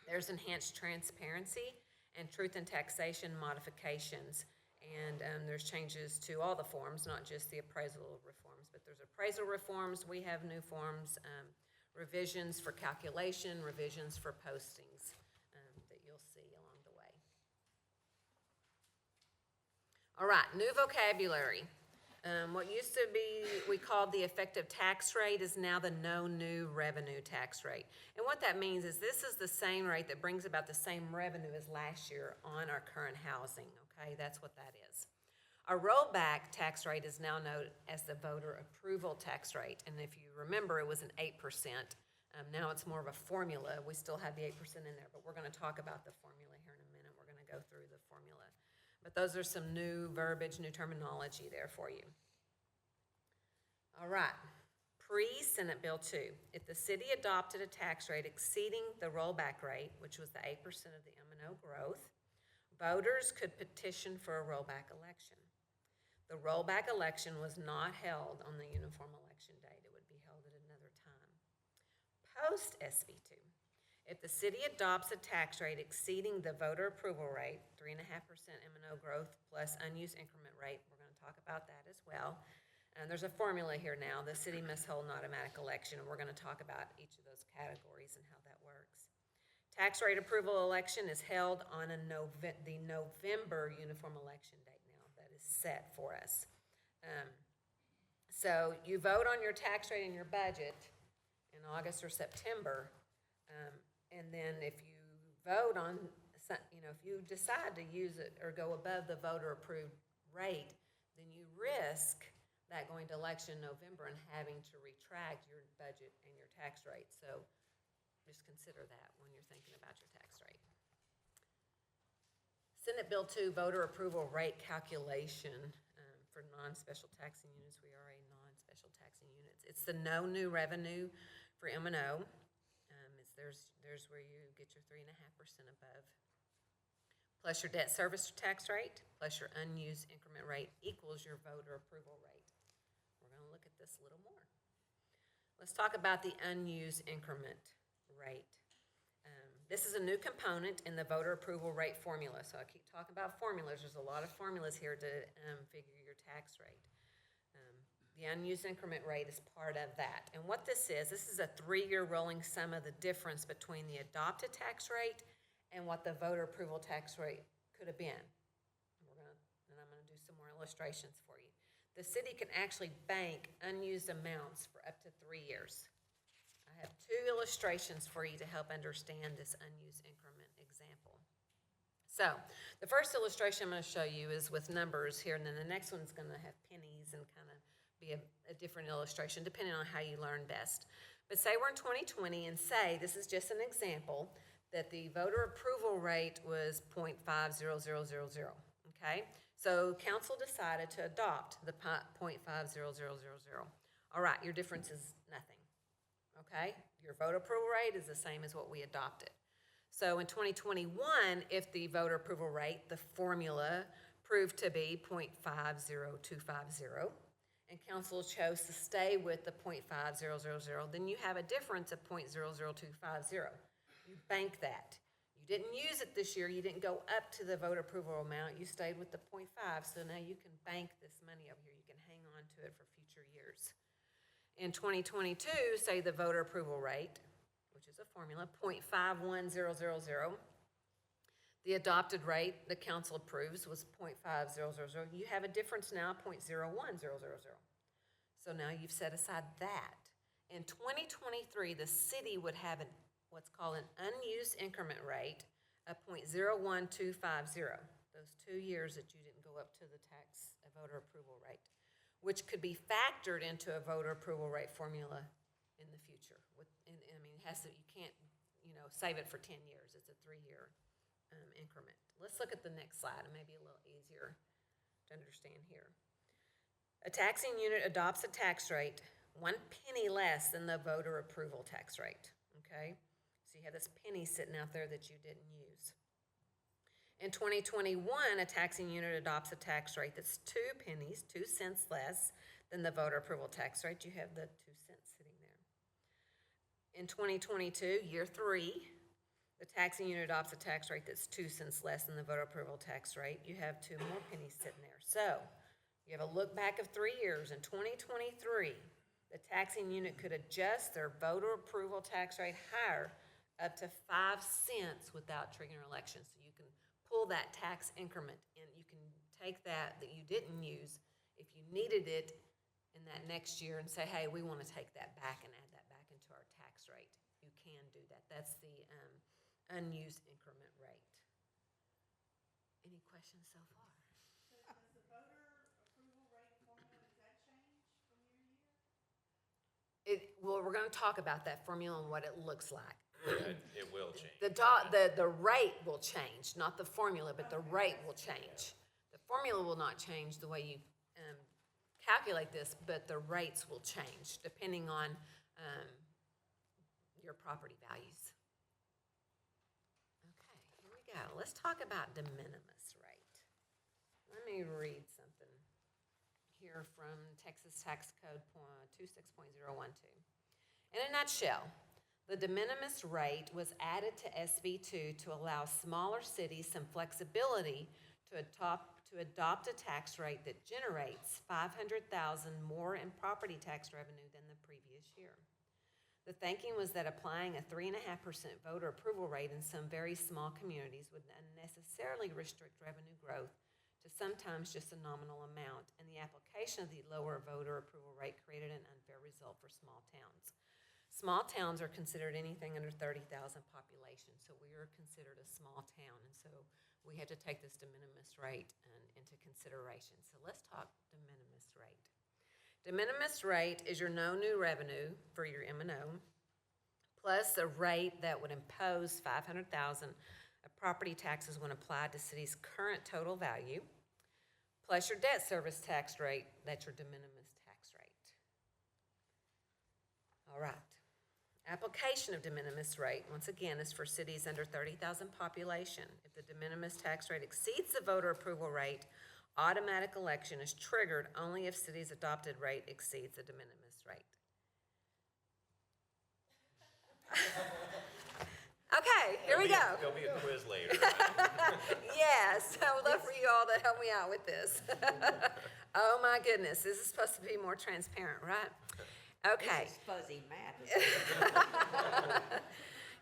There's enhanced transparency and truth in taxation modifications, and there's changes to all the forms, not just the appraisal reforms, but there's appraisal reforms, we have new forms, revisions for calculation, revisions for postings that you'll see along the way. All right, new vocabulary. What used to be, we called the effective tax rate is now the no new revenue tax rate. And what that means is this is the same rate that brings about the same revenue as last year on our current housing, okay? That's what that is. Our rollback tax rate is now known as the voter approval tax rate. And if you remember, it was an 8%. Now it's more of a formula. We still have the 8% in there, but we're gonna talk about the formula here in a minute. We're gonna go through the formula. But those are some new verbiage, new terminology there for you. All right, pre-Senate Bill 2. If the city adopted a tax rate exceeding the rollback rate, which was the 8% of the M&O growth, voters could petition for a rollback election. The rollback election was not held on the uniform election date. It would be held at another time. Post SB 2. If the city adopts a tax rate exceeding the voter approval rate, 3.5% M&O growth plus unused increment rate, we're going to talk about that as well. And there's a formula here now. The city must hold an automatic election, and we're going to talk about each of those categories and how that works. Tax rate approval election is held on the November uniform election date now that is set for us. So you vote on your tax rate and your budget in August or September. And then if you vote on, if you decide to use it or go above the voter-approved rate, then you risk that going to election in November and having to retract your budget and your tax rate. So just consider that when you're thinking about your tax rate. Senate Bill 2, voter approval rate calculation for non-special taxing units. We are a non-special taxing units. It's the no new revenue for M&O. There's where you get your 3.5% above, plus your debt service tax rate, plus your unused increment rate equals your voter approval rate. We're going to look at this a little more. Let's talk about the unused increment rate. This is a new component in the voter approval rate formula. So I keep talking about formulas. There's a lot of formulas here to figure your tax rate. The unused increment rate is part of that. And what this is a 3-year rolling sum of the difference between the adopted tax rate and what the voter approval tax rate could have been. And I'm going to do some more illustrations for you. The city can actually bank unused amounts for up to 3 years. I have 2 illustrations for you to help understand this unused increment example. So the first illustration I'm going to show you is with numbers here, and then the next one's going to have pennies and kind of be a different illustration depending on how you learn best. But say we're in 2020 and say, this is just an example, that the voter approval rate was 0.50000, okay? So council decided to adopt the 0.50000. All right, your difference is nothing, okay? Your voter approval rate is the same as what we adopted. So in 2021, if the voter approval rate, the formula proved to be 0.50250, and council chose to stay with the 0.5000, then you have a difference of 0.00250. You bank that. You didn't use it this year, you didn't go up to the voter approval amount, you stayed with the 0.5, so now you can bank this money over here, you can hang on to it for future years. In 2022, say the voter approval rate, which is a formula, 0.51000. The adopted rate the council approves was 0.5000. You have a difference now, 0.01000. So now you've set aside that. In 2023, the city would have what's called an unused increment rate of 0.01250. Those 2 years that you didn't go up to the voter approval rate, which could be factored into a voter approval rate formula in the future. You can't, save it for 10 years. It's a 3-year increment. Let's look at the next slide. It may be a little easier to understand here. A taxing unit adopts a tax rate 1 penny less than the voter approval tax rate, okay? So you have this penny sitting out there that you didn't use. In 2021, a taxing unit adopts a tax rate that's 2 pennies, 2 cents less than the voter approval tax rate. You have the 2 cents sitting there. In 2022, year 3, the taxing unit adopts a tax rate that's 2 cents less than the voter approval tax rate. You have 2 more pennies sitting there. So you have a look back of 3 years. In 2023, the taxing unit could adjust their voter approval tax rate higher up to 5 cents without triggering an election. So you can pull that tax increment and you can take that you didn't use if you needed it in that next year and say, hey, we want to take that back and add that back into our tax rate. You can do that. That's the unused increment rate. Any questions so far? Does the voter approval rate formula, does that change from year to year? Well, we're going to talk about that formula and what it looks like. It will change. The rate will change, not the formula, but the rate will change. The formula will not change the way you calculate this, but the rates will change depending on your property values. Okay, here we go. Let's talk about de minimis rate. Let me read something here from Texas Tax Code 26.012. In a nutshell, the de minimis rate was added to SB 2 to allow smaller cities some flexibility to adopt a tax rate that generates $500,000 more in property tax revenue than the previous year. The thinking was that applying a 3.5% voter approval rate in some very small communities would unnecessarily restrict revenue growth to sometimes just a nominal amount, and the application of the lower voter approval rate created an unfair result for small towns. Small towns are considered anything under 30,000 population, so we are considered a small town, and so we had to take this de minimis rate into consideration. So let's talk de minimis rate. De minimis rate is your no new revenue for your M&O, plus the rate that would impose $500,000 of property taxes when applied to city's current total value, plus your debt service tax rate, that's your de minimis tax rate. All right. Application of de minimis rate, once again, is for cities under 30,000 population. If the de minimis tax rate exceeds the voter approval rate, automatic election is triggered only if city's adopted rate exceeds the de minimis rate. Okay, here we go. There'll be a quiz later. Yes, I would love for you all to help me out with this. Oh my goodness, this is supposed to be more transparent, right? Okay. This is fuzzy math.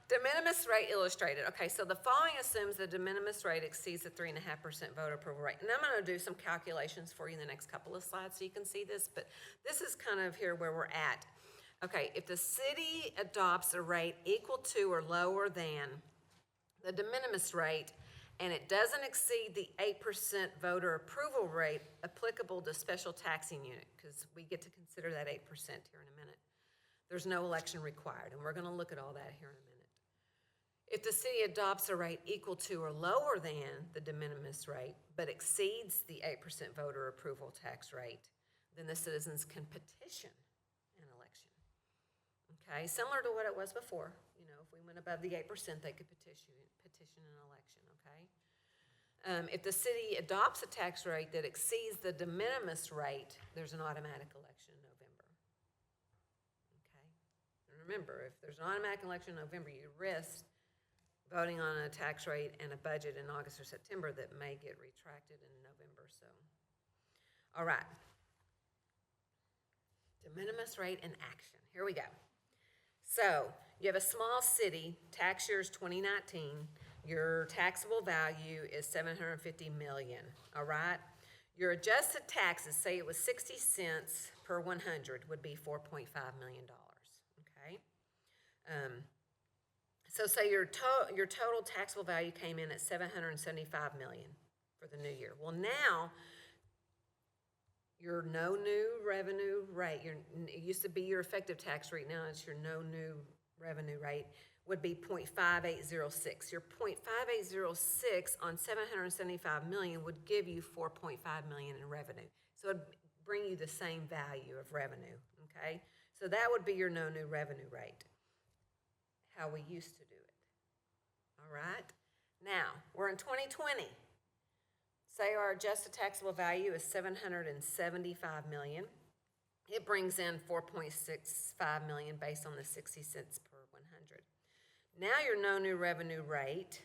De minimis rate illustrated. Okay, so the following assumes the de minimis rate exceeds the 3.5% voter approval rate. And I'm going to do some calculations for you in the next couple of slides so you can see this, but this is kind of here where we're at. Okay, if the city adopts a rate equal to or lower than the de minimis rate, and it doesn't exceed the 8% voter approval rate applicable to special taxing unit, because we get to consider that 8% here in a minute, there's no election required, and we're going to look at all that here in a minute. If the city adopts a rate equal to or lower than the de minimis rate, but exceeds the 8% voter approval tax rate, then the citizens can petition an election. Okay, similar to what it was before. You know, if we went above the 8%, they could petition an election, okay? If the city adopts a tax rate that exceeds the de minimis rate, there's an automatic election in November. Okay? And remember, if there's an automatic election in November, you risk voting on a tax rate and a budget in August or September that may get retracted in November, so. All right. De minimis rate in action. Here we go. So, you have a small city, tax year is 2019. Your taxable value is $750 million, all right? Your adjusted taxes, say it was 60 cents per 100, would be $4.5 million, okay? So say your total taxable value came in at $775 million for the new year. Well, now, your no new revenue rate, it used to be your effective tax rate, now it's your no new revenue rate, would be 0.5806. Your 0.5806 on 775 million would give you 4.5 million in revenue. So it'd bring you the same value of revenue, okay? So that would be your no new revenue rate, how we used to do it. All right? Now, we're in 2020. Say our adjusted taxable value is $775 million. It brings in $4.65 million based on the 60 cents per 100. Now your no new revenue rate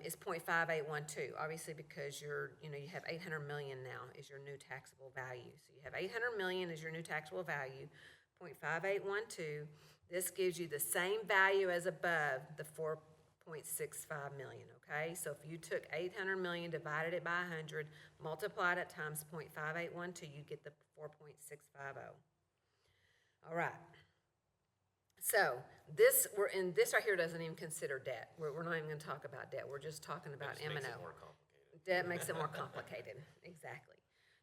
is 0.5812, obviously because you have 800 million now is your new taxable value. So you have 800 million as your new taxable value, 0.5812. This gives you the same value as above the 4.65 million, okay? So if you took 800 million, divided it by 100, multiplied it times 0.5812, you get the 4.650. All right. So this right here doesn't even consider debt. We're not even going to talk about debt. We're just talking about M&O. Makes it more complicated. Debt makes it more complicated, exactly.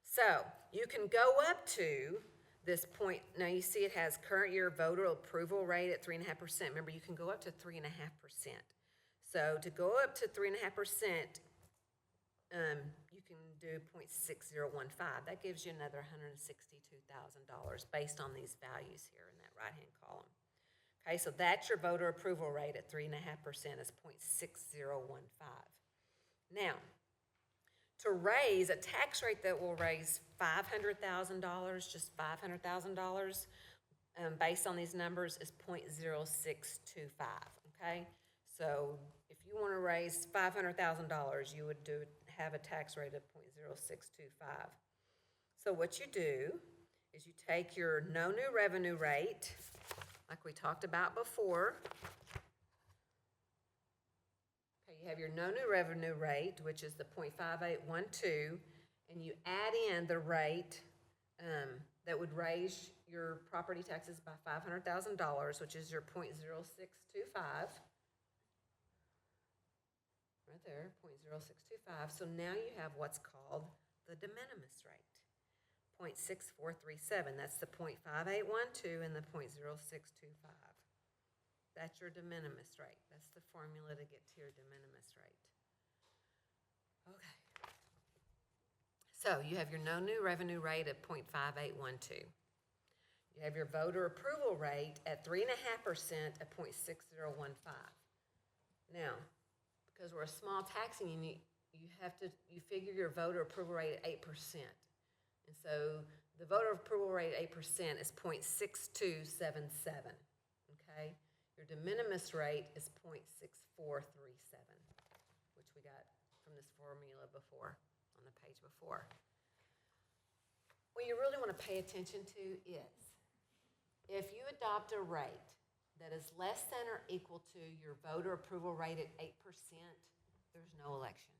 So you can go up to this point. Now you see it has current year voter approval rate at 3.5%. Remember, you can go up to 3.5%. So to go up to 3.5%, you can do 0.6015. That gives you another $162,000 based on these values here in that right-hand column. Okay, so that's your voter approval rate at 3.5% is 0.6015. Now, to raise a tax rate that will raise $500,000, just $500,000, based on these numbers is 0.0625, okay? So if you want to raise $500,000, you would have a tax rate of 0.0625. So what you do is you take your no new revenue rate, like we talked about before. Okay, you have your no new revenue rate, which is the 0.5812, and you add in the rate that would raise your property taxes by $500,000, which is your 0.0625. Right there, 0.0625. So now you have what's called the de minimis rate. 0.6437. That's the 0.5812 and the 0.0625. That's your de minimis rate. That's the formula to get to your de minimis rate. Okay. So you have your no new revenue rate at 0.5812. You have your voter approval rate at 3.5% at 0.6015. Now, because we're a small taxing unit, you figure your voter approval rate at 8%. And so the voter approval rate at 8% is 0.6277, okay? Your de minimis rate is 0.6437, which we got from this formula before, on the page before. What you really want to pay attention to is, if you adopt a rate that is less than or equal to your voter approval rate at 8%, there's no election.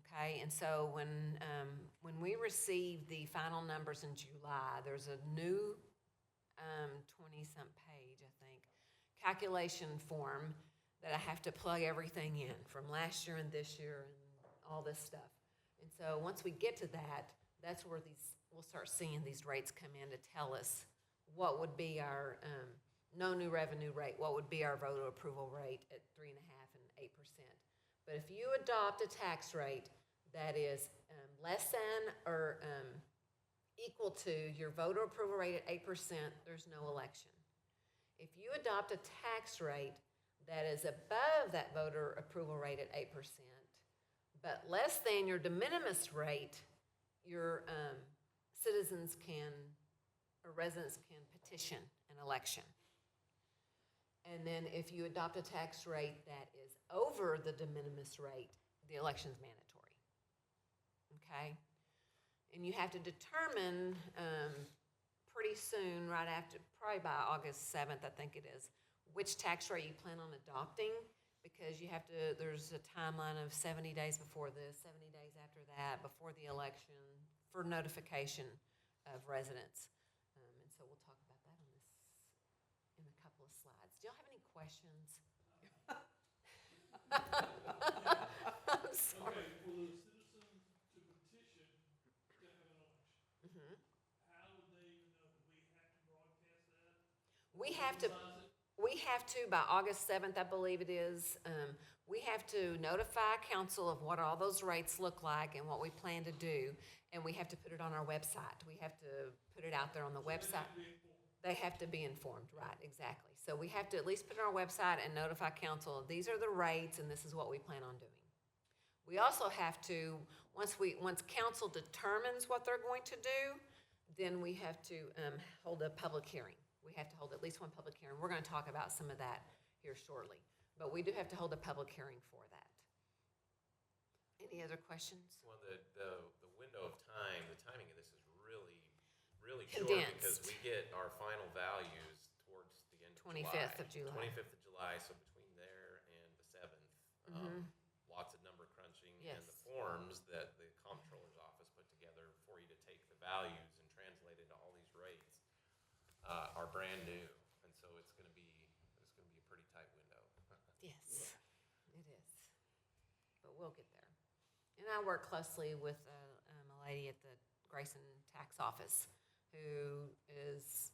Okay, and so when we receive the final numbers in July, there's a new 20-some page, I think, calculation form that I have to plug everything in from last year and this year and all this stuff. And so once we get to that, that's where we'll start seeing these rates come in to tell us what would be our no new revenue rate, what would be our voter approval rate at 3.5% and 8%. But if you adopt a tax rate that is less than or equal to your voter approval rate at 8%, there's no election. If you adopt a tax rate that is above that voter approval rate at 8%, but less than your de minimis rate, your citizens can, or residents can petition an election. And then if you adopt a tax rate that is over the de minimis rate, the election's mandatory. Okay? And you have to determine pretty soon, right after, probably by August 7th, I think it is, which tax rate you plan on adopting, because you have to, there's a timeline of 70 days before this, 70 days after that, before the election, for notification of residents. And so we'll talk about that on this in a couple of slides. Do y'all have any questions? I'm sorry. Okay, for the citizens to petition to have an election, how would they even know? Do we have to broadcast that? We have to, by August 7th, I believe it is, we have to notify council of what all those rates look like and what we plan to do, and we have to put it on our website. We have to put it out there on the website. They have to be informed, right, exactly. So we have to at least put it on our website and notify council, these are the rates and this is what we plan on doing. We also have to, once council determines what they're going to do, then we have to hold a public hearing. We have to hold at least one public hearing. We're going to talk about some of that here shortly. But we do have to hold a public hearing for that. Any other questions? Well, the window of time, the timing of this is really short because Condensed. we get our final values towards the end of 25th of July. 25th of July, so between there and the 7th, lots of number crunching. And the Yes. forms that the comptroller's office put together for you to take the values and translate into all these rates are brand new. And so it's gonna be a pretty tight window. Yes, it is. But we'll get there. And I work closely with a lady at the Grayson Tax Office who is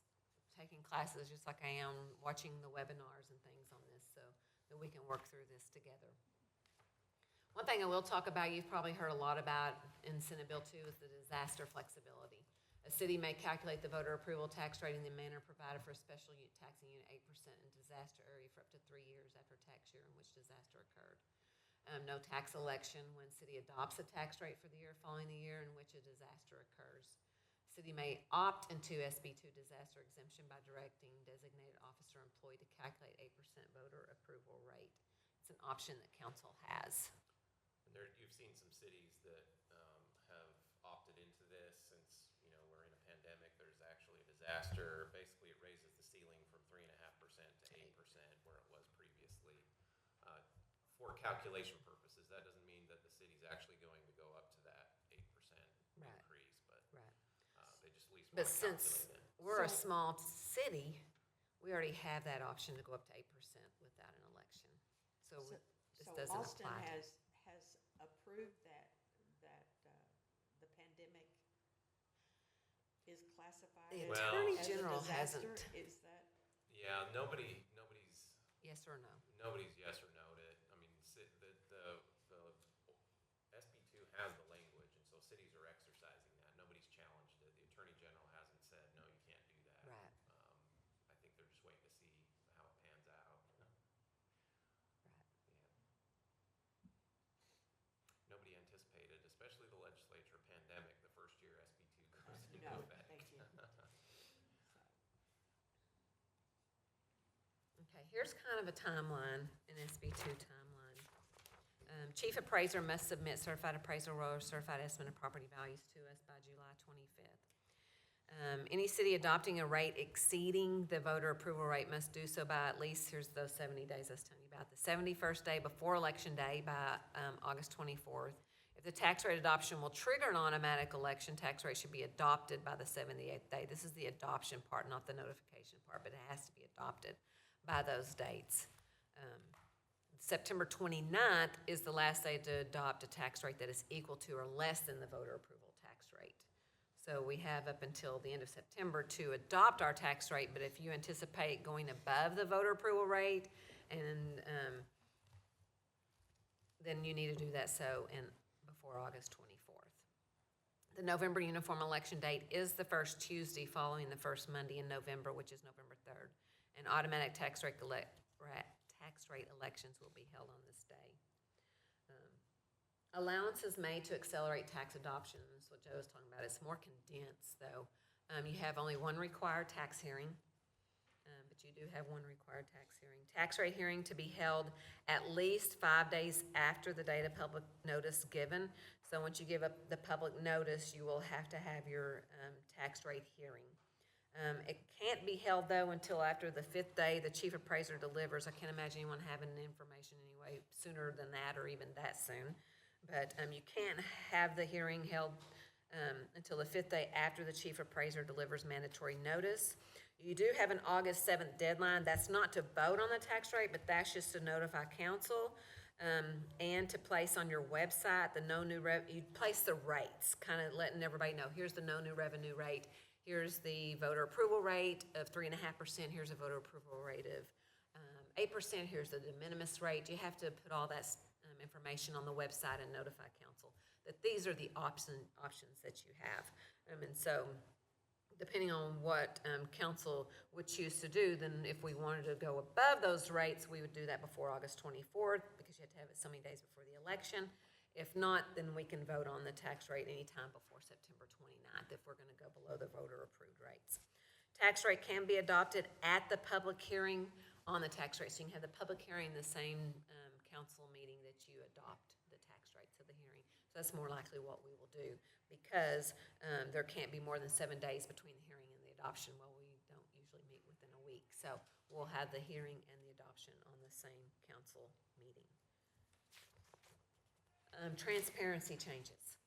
taking classes just like I am, watching the webinars and things on this so that we can work through this together. One thing I will talk about, you've probably heard a lot about in Senate Bill 2 is the disaster flexibility. A city may calculate the voter approval tax rate in the manner provided for a special taxing unit 8% in disaster area for up to 3 years after tax year in which disaster occurred. No tax election when city adopts a tax rate for the year following the year in which a disaster occurs. City may opt into SB2 disaster exemption by directing designated officer or employee to calculate 8% voter approval rate. It's an option that council has. And you've seen some cities that have opted into this since, we're in a pandemic. There's actually a disaster. Basically, it raises the ceiling from 3.5% to 8% where it was previously. For calculation purposes, that doesn't mean that the city's actually going to go up to that 8% Right. increase, but Right. They just at least But want to since calculate it. we're a small city, we already have that option to go up to 8% without an election. So this So doesn't Austin apply. has approved that the pandemic is classified The as Attorney as a General disaster? hasn't. Is that, Yeah, nobody's Yes or no? yes or no to it. I mean, the SB2 has the language, and so cities are exercising that. Nobody's challenged it. The Attorney General hasn't said, no, you can't do that. Right. I think they're just waiting to see how it pans out. Right. Yeah. Nobody anticipated, especially the legislature, pandemic, the first year SB2 goes into no, effect. they didn't. Okay, here's kind of a timeline, an SB2 timeline. Chief appraiser must submit certified appraisal roll or certified estimate of property values to us by July 25th. Any city adopting a rate exceeding the voter approval rate must do so by at least, here's those 70 days I was telling you about, the 71st day before election day by August 24th. If the tax rate adoption will trigger an automatic election, tax rate should be adopted by the 78th day. This is the adoption part, not the notification part, but it has to be adopted by those dates. September 29th is the last day to adopt a tax rate that is equal to or less than the voter approval tax rate. So we have up until the end of September to adopt our tax rate, but if you anticipate going above the voter approval rate, and then you need to do that before August 24th. The November uniform election date is the first Tuesday following the first Monday in November, which is November 3rd. And automatic tax rate elections will be held on this day. allowances made to accelerate tax adoption. That's what Joe was talking about. It's more condensed, though. You have only one required tax hearing, but you do have one required tax hearing. Tax rate hearing to be held at least 5 days after the date of public notice given. So once you give up the public notice, you will have to have your tax rate hearing. It can't be held, though, until after the 5th day the chief appraiser delivers. I can't imagine anyone having information anyway sooner than that or even that soon. But you can't have the hearing held until the 5th day after the chief appraiser delivers mandatory notice. You do have an August 7th deadline. That's not to vote on the tax rate, but that's just to notify council and to place on your website the you place the rates, kind of letting everybody know, here's the no new revenue rate, here's the voter approval rate of 3.5%, here's a voter approval rate of 8%, here's the de minimis rate. You have to put all that information on the website and notify council that these are the options that you have. And so depending on what council would choose to do, then if we wanted to go above those rates, we would do that before August 24th, because you have to have it so many days before the election. If not, then we can vote on the tax rate anytime before September 29th if we're going to go below the voter-approved rates. Tax rate can be adopted at the public hearing on the tax rate. So you can have the public hearing the same council meeting that you adopt the tax rates of the hearing. So that's more likely what we will do, because there can't be more than 7 days between the hearing and the adoption. Well, we don't usually meet within a week. So we'll have the hearing and the adoption on the same council meeting. Transparency changes.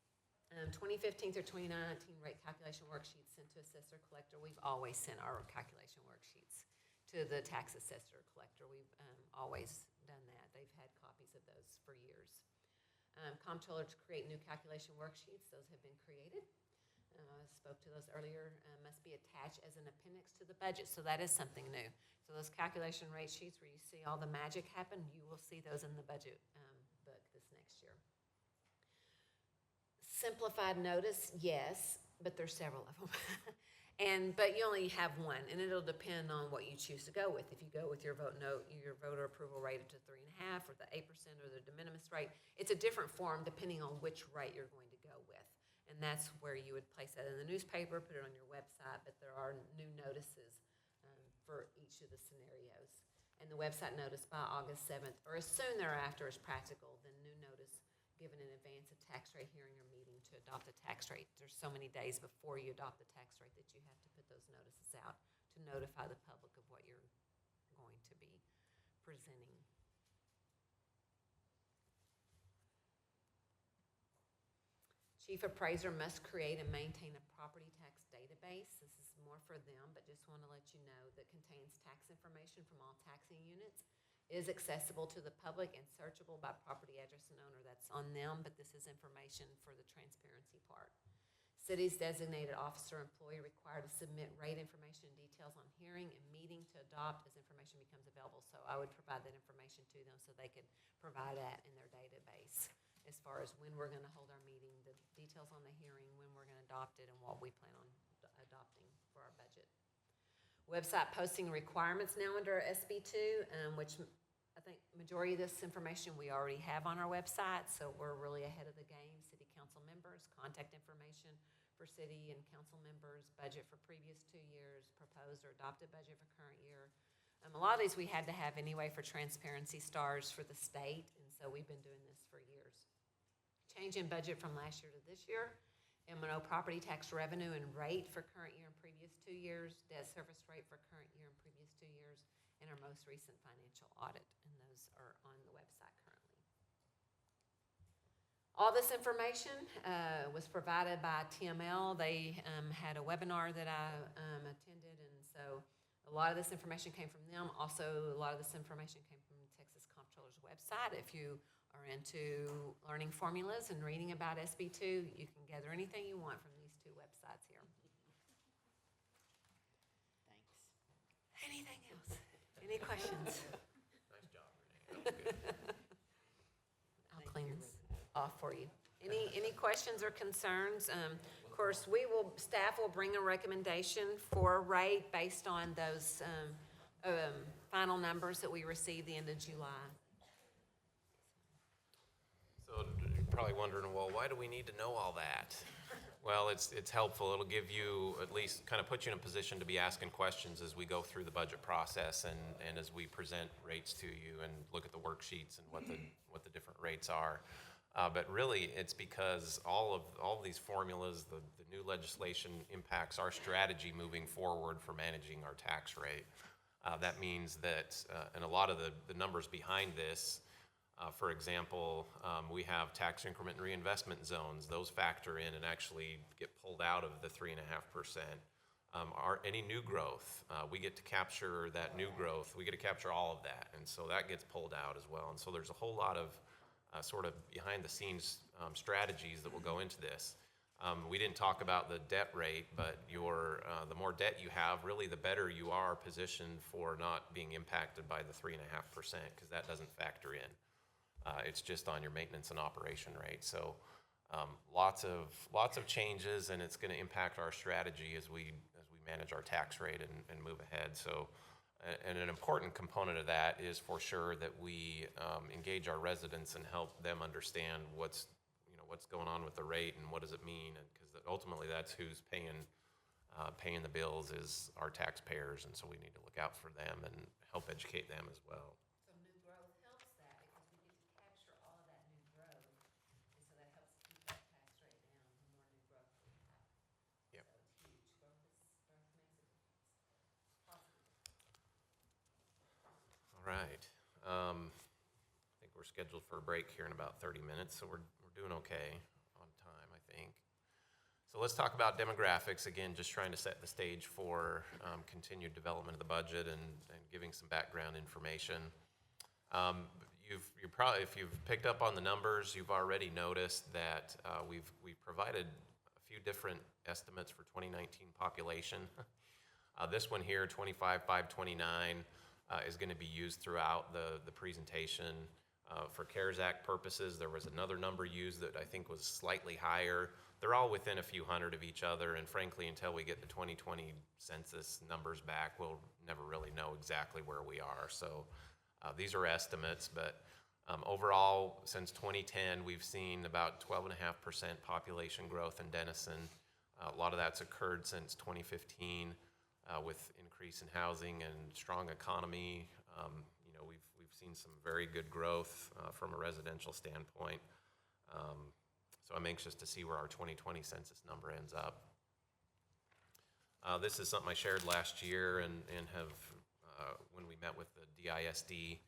2015 through 2019 rate calculation worksheets sent to assessor collector. We've always sent our calculation worksheets to the tax assessor collector. We've always done that. They've had copies of those for years. Comptroller to create new calculation worksheets. Those have been created. I spoke to those earlier. Must be attached as an appendix to the budget. So that is something new. So those calculation rate sheets where you see all the magic happen, you will see those in the budget book this next year. Simplified notice, yes, but there's several of them. But you only have one, and it'll depend on what you choose to go with. If you go with your voter approval rate to 3.5%, or the 8%, or the de minimis rate, it's a different form depending on which rate you're going to go with. And that's where you would place that in the newspaper, put it on your website, but there are new notices for each of the scenarios. And the website notice by August 7th, or as soon thereafter as practical, then new notice given in advance of tax rate hearing or meeting to adopt a tax rate. There's so many days before you adopt the tax rate that you have to put those notices out to notify the public of what you're going to be presenting. Chief appraiser must create and maintain a property tax database. This is more for them, but just want to let you know that contains tax information from all taxing units, is accessible to the public and searchable by property address and owner. That's on them, but this is information for the transparency part. City's designated officer or employee required to submit rate information and details on hearing and meeting to adopt as information becomes available. So I would provide that information to them so they could provide that in their database as far as when we're going to hold our meeting, the details on the hearing, when we're going to adopt it, and what we plan on adopting for our budget. Website posting requirements now under SB2, which I think majority of this information we already have on our website, so we're really ahead of the game. City council members, contact information for city and council members, budget for previous 2 years, proposed or adopted budget for current year. A lot of these we had to have anyway for transparency stars for the state, and so we've been doing this for years. Change in budget from last year to this year. M&O property tax revenue and rate for current year and previous 2 years, debt service rate for current year and previous 2 years, and our most recent financial audit, and those are on the website currently. All this information was provided by TML. They had a webinar that I attended, and so a lot of this information came from them. Also, a lot of this information came from Texas Comptroller's website. If you are into learning formulas and reading about SB2, you can gather anything you want from these 2 websites here. Thanks. Anything else? Any questions? Nice job, Renee. That was good. I'll clean this off for you. Any questions or concerns? Of course, staff will bring a recommendation for a rate based on those final numbers that we received the end of July. So probably wondering, well, why do we need to know all that? Well, it's helpful. It'll give you, at least kind of put you in a position to be asking questions as we go through the budget process and as we present rates to you and look at the worksheets and what the different rates are. But really, it's because all of these formulas, the new legislation impacts our strategy moving forward for managing our tax rate. That means that, and a lot of the numbers behind this, for example, we have tax increment and reinvestment zones. Those factor in and actually get pulled out of the 3.5%. Any new growth, we get to capture that new growth. We get to capture all of that, and so that gets pulled out as well. And so there's a whole lot of sort of behind-the-scenes strategies that will go into this. We didn't talk about the debt rate, but the more debt you have, really the better you are positioned for not being impacted by the 3.5%, because that doesn't factor in. It's just on your maintenance and operation rate. So lots of changes, and it's going to impact our strategy as we manage our tax rate and move ahead. So, and an important component of that is for sure that we engage our residents and help them understand what's going on with the rate and what does it mean, because ultimately that's who's paying the bills is our taxpayers, and so we need to look out for them and help educate them as well. So new growth helps that because we get to capture all of that new growth, and so that helps keep that tax rate down the more new growth we have. Yep. So it's huge. Growth makes a difference. Positive. All right. I think we're scheduled for a break here in about 30 minutes, so we're doing okay on time, I think. So let's talk about demographics. Again, just trying to set the stage for continued development of the budget and giving some background information. If you've picked up on the numbers, you've already noticed that we've provided a few different estimates for 2019 population. This one here, 25,529, is going to be used throughout the presentation. For CARES Act purposes, there was another number used that I think was slightly higher. They're all within a few hundred of each other, and frankly, until we get the 2020 census numbers back, we'll never really know exactly where we are. So these are estimates, but overall, since 2010, we've seen about 12.5% population growth in Denison. A lot of that's occurred since 2015 with increase in housing and strong economy. We've seen some very good growth from a residential standpoint. So I'm anxious to see where our 2020 census number ends up. This is something I shared last year and have, when we met with the DISD,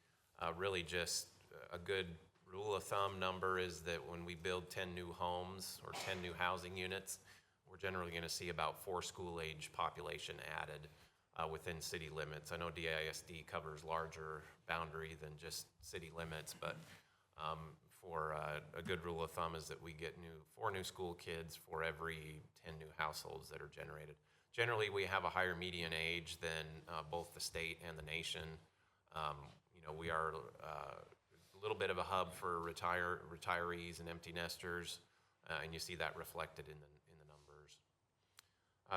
really just a good rule of thumb number is that when we build 10 new homes or 10 new housing units, we're generally going to see about 4 school-age population added within city limits. I know DISD covers larger boundary than just city limits, but for a good rule of thumb is that we get 4 new school kids for every 10 new households that are generated. Generally, we have a higher median age than both the state and the nation. We are a little bit of a hub for retirees and empty nesters, and you see that reflected in the numbers.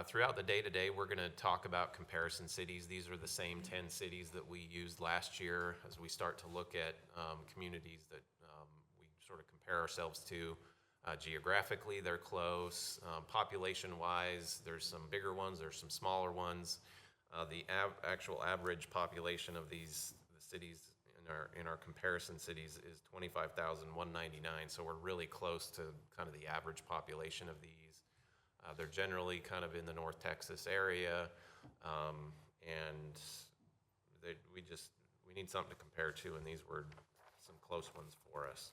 Throughout the day today, we're going to talk about comparison cities. These are the same 10 cities that we used last year as we start to look at communities that we sort of compare ourselves to. Geographically, they're close. Population-wise, there's some bigger ones, there's some smaller ones. The actual average population of the cities in our comparison cities is 25,199, so we're really close to kind of the average population of these. They're generally kind of in the North Texas area, and we need something to compare to, and these were some close ones for us.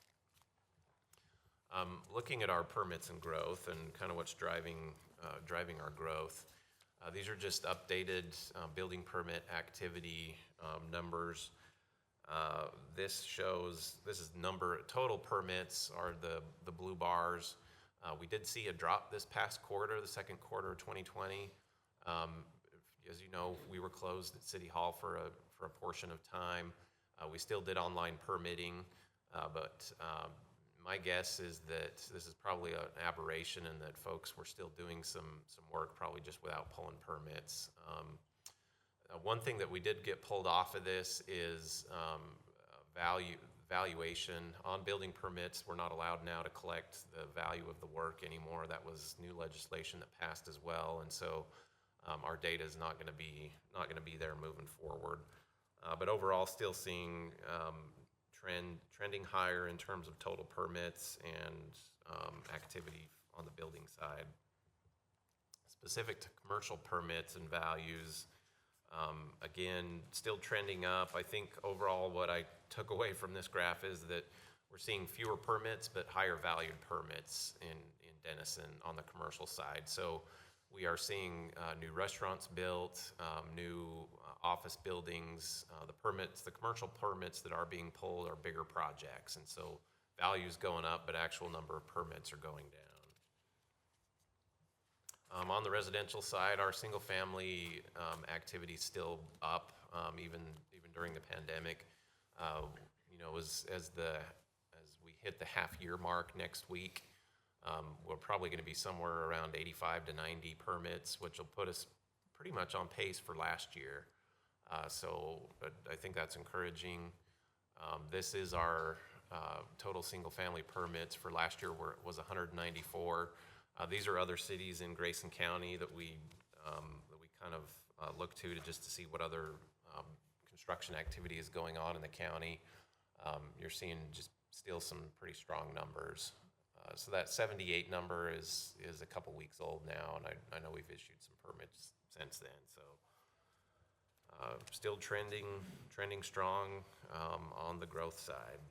Looking at our permits and growth and kind of what's driving our growth, these are just updated building permit activity numbers. This is total permits are the blue bars. We did see a drop this past quarter, the second quarter of 2020. As you know, we were closed at City Hall for a portion of time. We still did online permitting, but my guess is that this is probably an aberration and that folks were still doing some work, probably just without pulling permits. One thing that we did get pulled off of this is valuation. On building permits, we're not allowed now to collect the value of the work anymore. That was new legislation that passed as well, and so our data is not going to be there moving forward. But overall, still seeing trending higher in terms of total permits and activity on the building side. Specific to commercial permits and values, again, still trending up. I think overall what I took away from this graph is that we're seeing fewer permits but higher valued permits in Denison on the commercial side. So we are seeing new restaurants built, new office buildings. The commercial permits that are being pulled are bigger projects, and so value's going up, but actual number of permits are going down. On the residential side, our single-family activity is still up, even during the pandemic. As we hit the half-year mark next week, we're probably going to be somewhere around 85 to 90 permits, which will put us pretty much on pace for last year. So I think that's encouraging. This is our total single-family permits for last year was 194. These are other cities in Grayson County that we kind of look to just to see what other construction activity is going on in the county. You're seeing just still some pretty strong numbers. So that 78 number is a couple weeks old now, and I know we've issued some permits since then. So still trending strong on the growth side.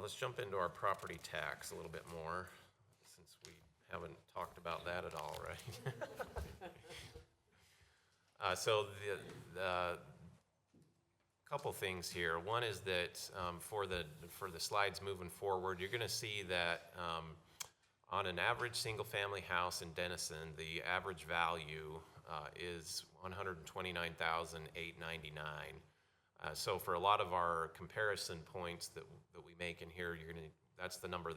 Let's jump into our property tax a little bit more, since we haven't talked about that at all, right? So the couple things here. One is that for the slides moving forward, you're going to see that on an average single-family house in Denison, the average value is $129,899. So for a lot of our comparison points that we make in here, that's the number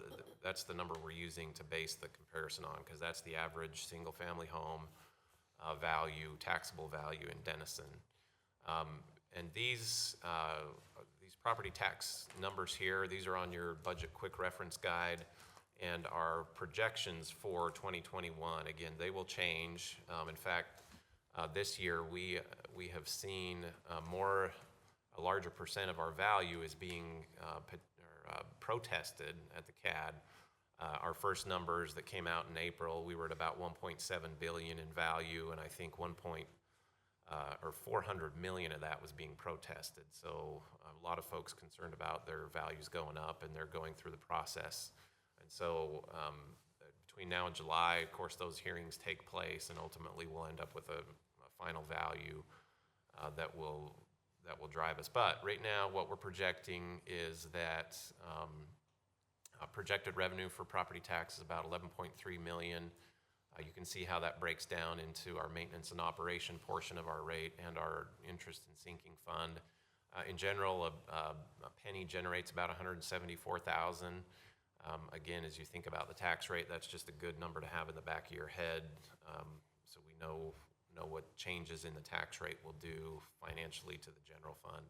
we're using to base the comparison on, because that's the average single-family home value, taxable value in Denison. And these property tax numbers here, these are on your budget quick reference guide, and our projections for 2021. Again, they will change. In fact, this year we have seen a larger percent of our value is being protested at the CAD. Our first numbers that came out in April, we were at about $1.7 billion in value, and I think 400 million of that was being protested. So a lot of folks concerned about their values going up, and they're going through the process. And so between now and July, of course, those hearings take place, and ultimately we'll end up with a final value that will drive us. But right now, what we're projecting is that projected revenue for property tax is about $11.3 million. You can see how that breaks down into our maintenance and operation portion of our rate and our interest and sinking fund. In general, a penny generates about $174,000. Again, as you think about the tax rate, that's just a good number to have in the back of your head, so we know what changes in the tax rate will do financially to the general fund.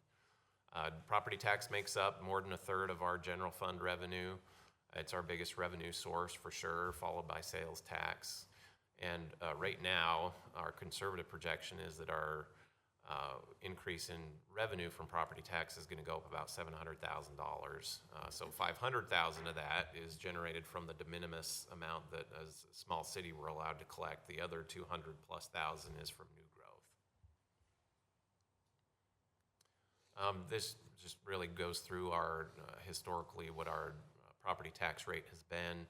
Property tax makes up more than a third of our general fund revenue. It's our biggest revenue source for sure, followed by sales tax. And right now, our conservative projection is that our increase in revenue from property tax is going to go up about $700,000. So $500,000 of that is generated from the de minimis amount that, as a small city, we're allowed to collect. The other $200,000+ is from new growth. This just really goes through our historically what our property tax rate has been.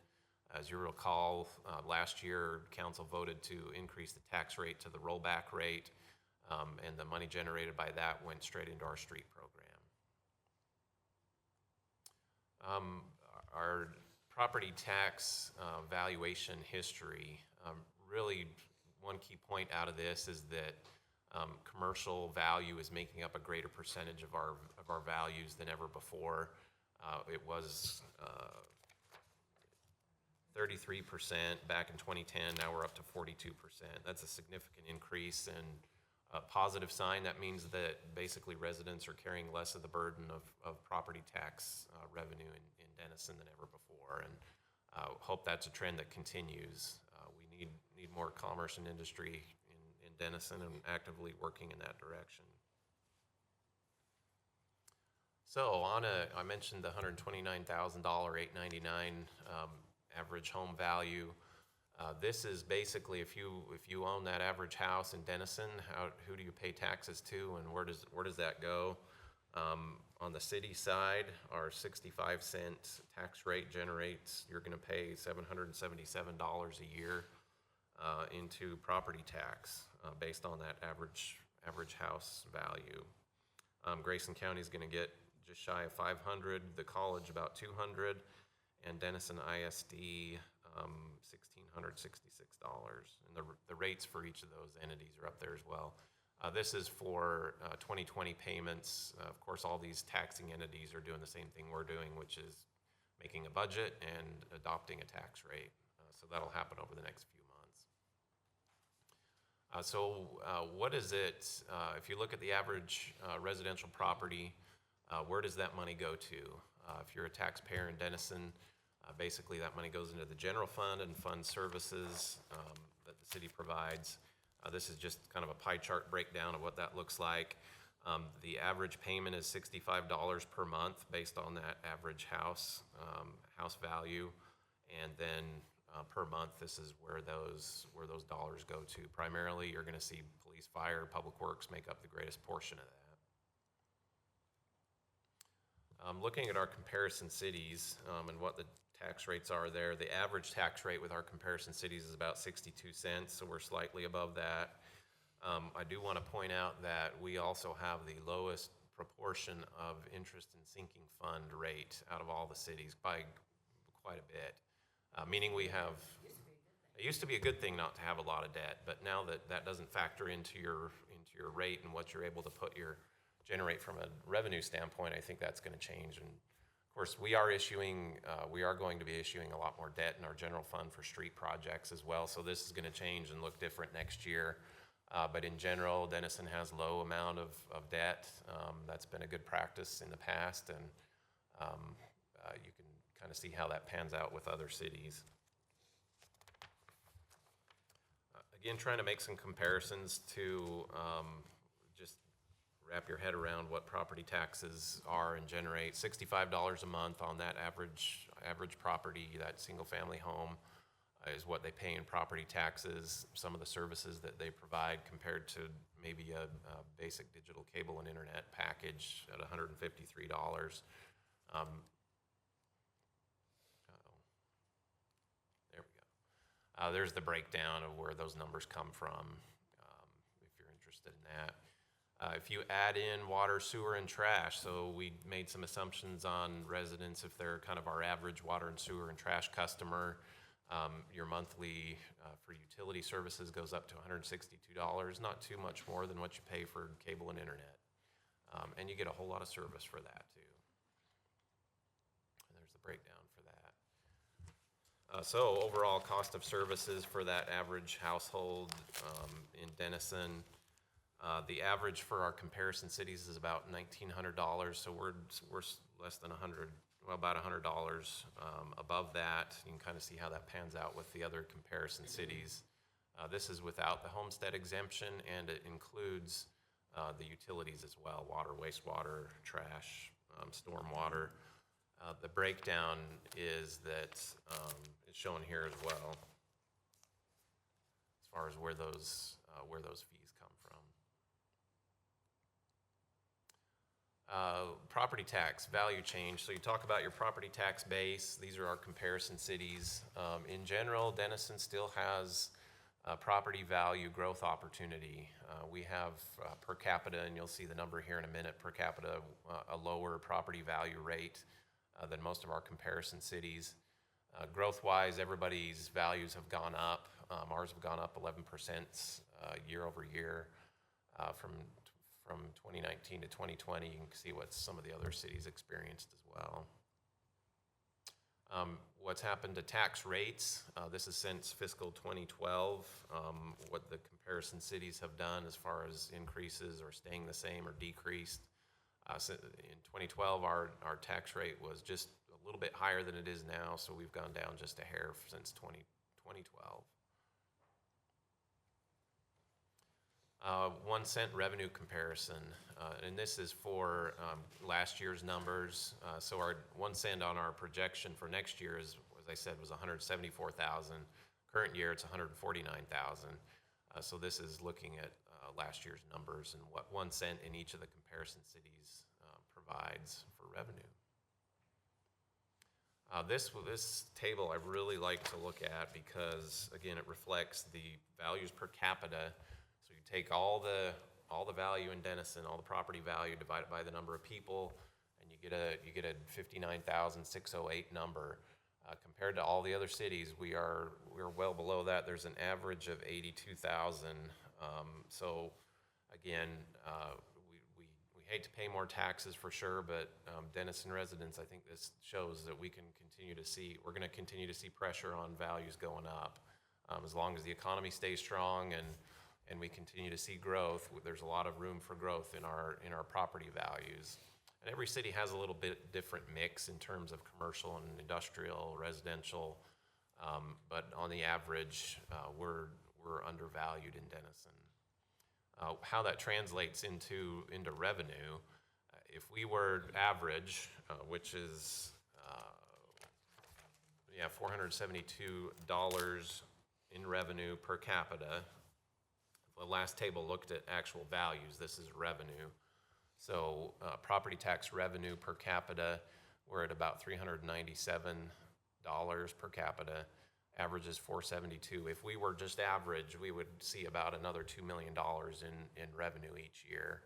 As you recall, last year, council voted to increase the tax rate to the rollback rate, and the money generated by that went straight into our street program. Our property tax valuation history, really one key point out of this is that commercial value is making up a greater percentage of our values than ever before. It was 33% back in 2010. Now we're up to 42%. That's a significant increase, and a positive sign. That means that basically residents are carrying less of the burden of property tax revenue in Denison than ever before, and hope that's a trend that continues. We need more commerce and industry in Denison, and actively working in that direction. So I mentioned the $129,000, $899 average home value. This is basically if you own that average house in Denison, who do you pay taxes to, and where does that go? On the city side, our 65-cent tax rate generates, you're going to pay $777 a year into property tax based on that average house value. Grayson County is going to get just shy of 500, the college about 200, and Denison ISD $1,666. And the rates for each of those entities are up there as well. This is for 2020 payments. Of course, all these taxing entities are doing the same thing we're doing, which is making a budget and adopting a tax rate. So that'll happen over the next few months. What is it, if you look at the average residential property, where does that money go to? If you're a taxpayer in Denison, basically that money goes into the general fund and fund services that the city provides. This is just kind of a pie chart breakdown of what that looks like. The average payment is $65 per month based on that average house value, and then per month, this is where those dollars go to. Primarily, you're going to see police, fire, public works make up the greatest portion of that. Looking at our comparison cities and what the tax rates are there, the average tax rate with our comparison cities is about 62 cents, so we're slightly above that. I do want to point out that we also have the lowest proportion of interest in sinking fund rate out of all the cities by quite a bit. Meaning we have, it used to be a good thing not to have a lot of debt, but now that doesn't factor into your rate and what you're able to generate from a revenue standpoint, I think that's going to change. And of course, we are going to be issuing a lot more debt in our general fund for street projects as well. So this is going to change and look different next year. But in general, Denison has low amount of debt. That's been a good practice in the past, and you can kind of see how that pans out with other cities. Again, trying to make some comparisons to just wrap your head around what property taxes are and generate. $65 a month on that average property, that single-family home, is what they pay in property taxes. Some of the services that they provide compared to maybe a basic digital cable and internet package at $153. There we go. There's the breakdown of where those numbers come from, if you're interested in that. If you add in water, sewer, and trash, so we made some assumptions on residents if they're kind of our average water and sewer and trash customer. Your monthly for utility services goes up to $162, not too much more than what you pay for cable and internet. And you get a whole lot of service for that too. And there's the breakdown for that. So overall cost of services for that average household in Denison, the average for our comparison cities is about $1,900, so we're less than about $100 above that. You can kind of see how that pans out with the other comparison cities. This is without the homestead exemption, and it includes the utilities as well: water, wastewater, trash, stormwater. The breakdown is that it's shown here as well, as far as where those fees come from. Property tax value change. So you talk about your property tax base. These are our comparison cities. In general, Denison still has property value growth opportunity. We have per capita, and you'll see the number here in a minute, per capita, a lower property value rate than most of our comparison cities. Growth-wise, everybody's values have gone up. Ours have gone up 11% year over year from 2019 to 2020. You can see what some of the other cities experienced as well. What's happened to tax rates, this is since fiscal 2012, what the comparison cities have done as far as increases or staying the same or decreased. In 2012, our tax rate was just a little bit higher than it is now, so we've gone down just a hair since 2012. 1 cent revenue comparison, and this is for last year's numbers. So our 1 cent on our projection for next year is, as I said, was 174,000. Current year, it's 149,000. So this is looking at last year's numbers and what 1 cent in each of the comparison cities provides for revenue. This table I really like to look at because, again, it reflects the values per capita. So you take all the value in Denison, all the property value, divide it by the number of people, and you get a 59,608 number. Compared to all the other cities, we're well below that. There's an average of 82,000. So again, we hate to pay more taxes for sure, but Denison residents, I think this shows that we're going to continue to see pressure on values going up. As long as the economy stays strong and we continue to see growth, there's a lot of room for growth in our property values. And every city has a little bit different mix in terms of commercial and industrial, residential, but on the average, we're undervalued in Denison. How that translates into revenue, if we were average, which is $472 in revenue per capita. The last table looked at actual values. This is revenue. So property tax revenue per capita, we're at about $397 per capita. Average is $472. If we were just average, we would see about another $2 million in revenue each year.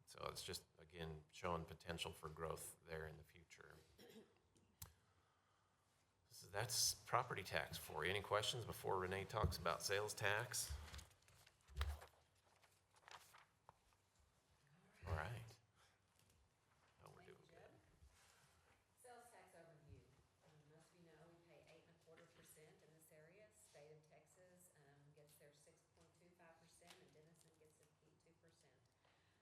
So it's just, again, showing potential for growth there in the future. So that's property tax for you. Any questions before Renee talks about sales tax? All right. Oh, we're doing good. Sales tax overview. Most of you know we pay 8.25% in this area. State of Texas gets their 6.25%, and Denison gets to keep 2%.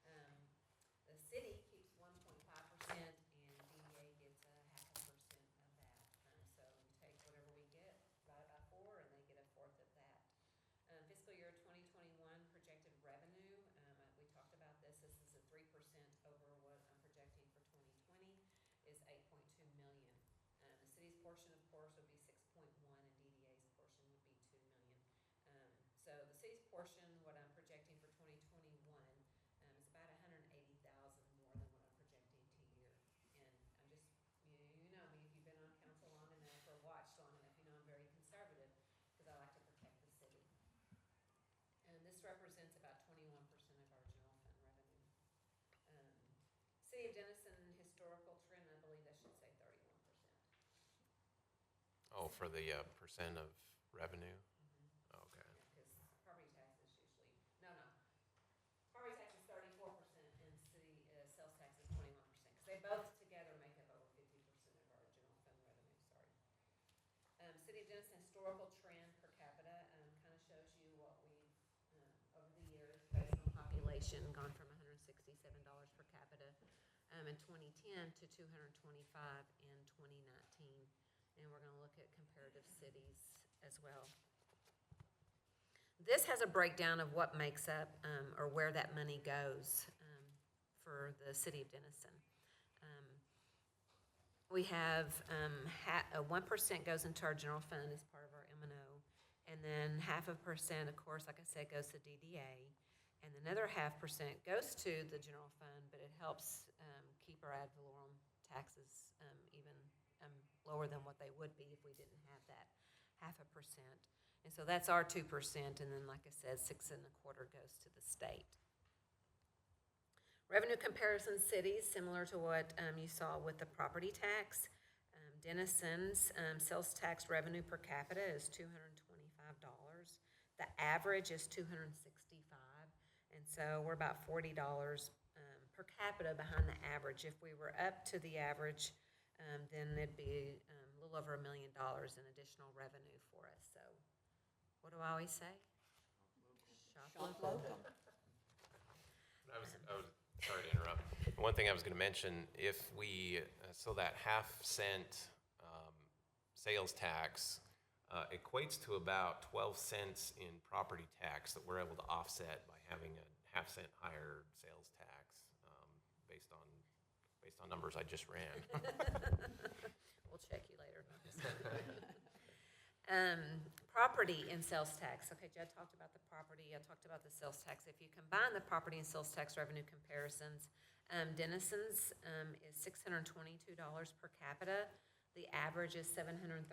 The city keeps 1.5%, and DDA gets 0.5% of that. So we take whatever we get, divide it by 4, and they get 1/4 of that. Fiscal year 2021 projected revenue. We talked about this. This is a 3% over what I'm projecting for 2020 is 8.2 million. The city's portion, of course, would be 6.1, and DDA's portion would be 2 million. So the city's portion, what I'm projecting for 2021, is about 180,000 more than what I'm projecting to year. And I'm just, you know me, if you've been on council long enough or watched long enough, you know I'm very conservative because I like to protect the city. And this represents about 21% of our general fund revenue. City of Denison historical trend, I believe that should say 31%. Oh, for the percent of revenue? Oh, okay. Because property tax is usually, property tax is 34% and city sales tax is 21%. Because they both together make up over 50% of our general fund revenue, sorry. City of Denison historical trend per capita kind of shows you what we've, over the years, based on population, gone from $167 per capita in 2010 to $225 in 2019. And we're going to look at comparative cities as well. This has a breakdown of what makes up or where that money goes for the city of Denison. We have 1% goes into our general fund as part of our M&O, and then 0.5%, of course, like I said, goes to DDA, and another 0.5% goes to the general fund, but it helps keep our ad valorem taxes even lower than what they would be if we didn't have that 0.5%. And so that's our 2%, and then, like I said, 6.25% goes to the state. Revenue comparison cities, similar to what you saw with the property tax. Denison's sales tax revenue per capita is $225. The average is $265, and so we're about $40 per capita behind the average. If we were up to the average, then it'd be a little over $1 million in additional revenue for us. So what do I always say? Shop local. I was sorry to interrupt. One thing I was going to mention, if we, so that half-cent sales tax equates to about 12 cents in property tax that we're able to offset by having a half-cent higher sales tax based on numbers I just ran. We'll check you later. No, just kidding. Property and sales tax. Okay, Judd talked about the property. I talked about the sales tax. If you combine the property and sales tax revenue comparisons, Denison's is $622 per capita. The average is $737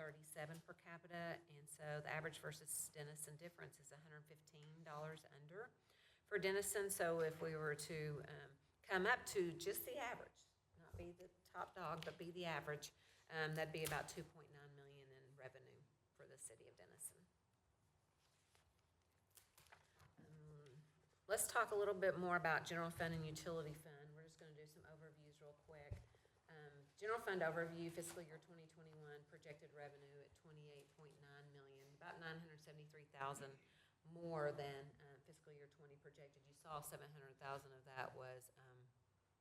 per capita, and so the average versus Denison difference is $115 under for Denison. So if we were to come up to just the average, not be the top dog, but be the average, that'd be about $2.9 million in revenue for the city of Denison. Let's talk a little bit more about general fund and utility fund. We're just going to do some overviews real quick. General fund overview, fiscal year 2021 projected revenue at $28.9 million, about $973,000 more than fiscal year 20 projected. You saw $700,000 of that was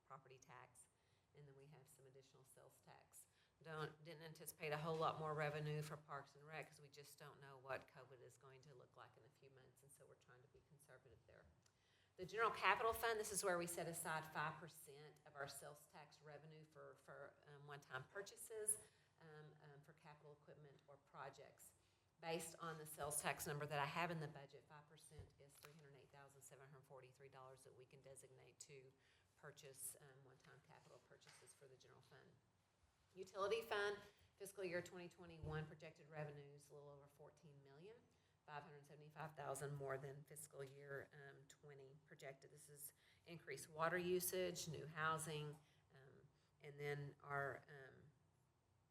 property tax, and then we have some additional sales tax. Didn't anticipate a whole lot more revenue for Parks and Rec because we just don't know what COVID is going to look like in a few months, and so we're trying to be conservative there. The general capital fund, this is where we set aside 5% of our sales tax revenue for one-time purchases, for capital equipment or projects. Based on the sales tax number that I have in the budget, 5% is $308,743 that we can designate to purchase one-time capital purchases for the general fund. Utility fund, fiscal year 2021 projected revenues a little over $14 million. $575,000 more than fiscal year 20 projected. This is increased water usage, new housing, and then our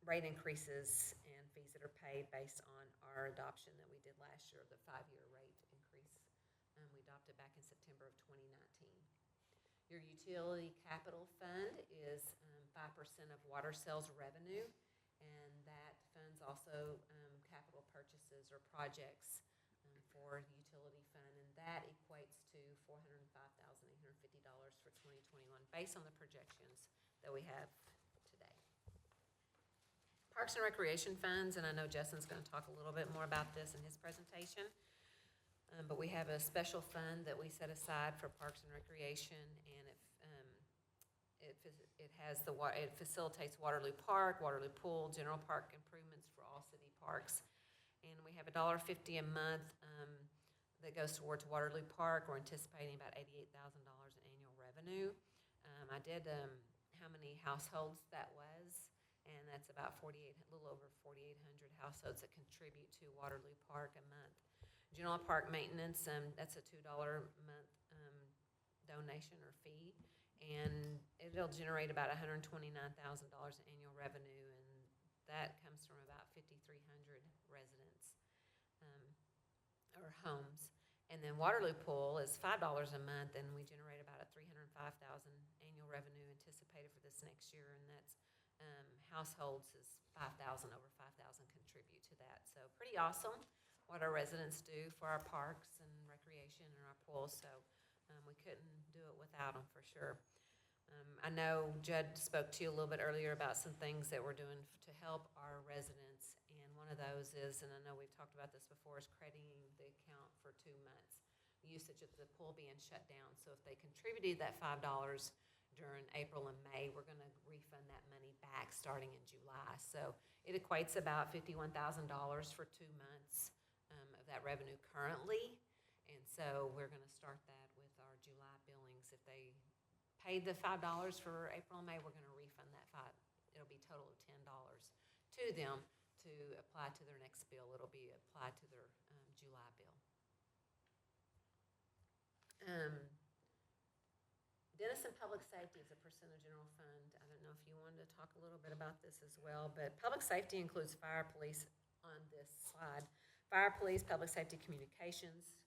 rate increases and fees that are paid based on our adoption that we did last year, the 5-year rate increase we adopted back in September of 2019. Your utility capital fund is 5% of water sales revenue, and that funds also capital purchases or projects for utility fund, and that equates to $405,850 for 2021 based on the projections that we have today. Parks and Recreation funds, and I know Justin's going to talk a little bit more about this in his presentation, but we have a special fund that we set aside for Parks and Recreation, and it facilitates Waterloo Park, Waterloo Pool, general park improvements for all city parks. And we have $1.50 a month that goes towards Waterloo Park. We're anticipating about $88,000 in annual revenue. I did how many households that was, and that's about a little over 4,800 households that contribute to Waterloo Park a month. General park maintenance, that's a $2 a month donation or fee, and it'll generate about $129,000 in annual revenue, and that comes from about 5,300 residents or homes. And then Waterloo Pool is $5 a month, and we generate about a $305,000 annual revenue anticipated for this next year, and that's households is 5,000, over 5,000 contribute to that. So pretty awesome what our residents do for our parks and recreation and our pools, so we couldn't do it without them for sure. I know Judd spoke to you a little bit earlier about some things that we're doing to help our residents, and one of those is, and I know we've talked about this before, is crediting the account for 2 months, usage of the pool being shut down. So if they contributed that $5 during April and May, we're going to refund that money back starting in July. So it equates about $51,000 for 2 months of that revenue currently, and so we're going to start that with our July billings. If they paid the $5 for April and May, we're going to refund that $5. It'll be a total of $10 to them to apply to their next bill. It'll be applied to their July bill. Denison Public Safety is a percent of general fund. I don't know if you wanted to talk a little bit about this as well, but public safety includes fire, police on this slide. Fire, police, public safety communications,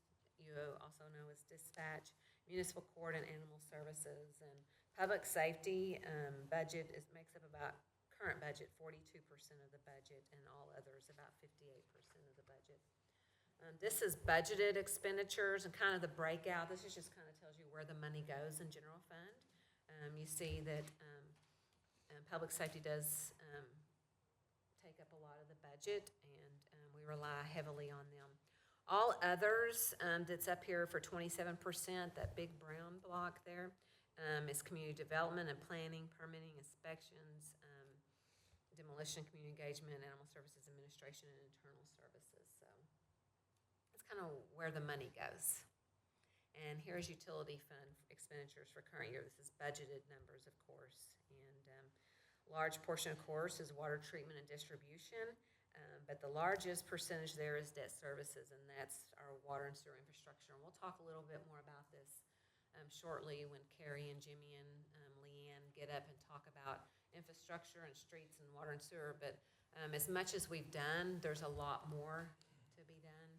you also know as dispatch, municipal court and animal services, and public safety budget makes up about current budget, 42% of the budget, and all others, about 58% of the budget. This is budgeted expenditures and kind of the breakout. This is just kind of tells you where the money goes in general fund. You see that public safety does take up a lot of the budget, and we rely heavily on them. All others that's up here for 27%, that big brown block there, is community development and planning, permitting, inspections, demolition, community engagement, animal services administration, and internal services. So that's kind of where the money goes. And here's utility fund expenditures for current year. This is budgeted numbers, of course. And large portion, of course, is water treatment and distribution. But the largest percentage there is debt services, and that's our water and sewer infrastructure. And we'll talk a little bit more about this shortly when Carrie and Jimmy and Leanne get up and talk about infrastructure and streets and water and sewer. But as much as we've done, there's a lot more to be done,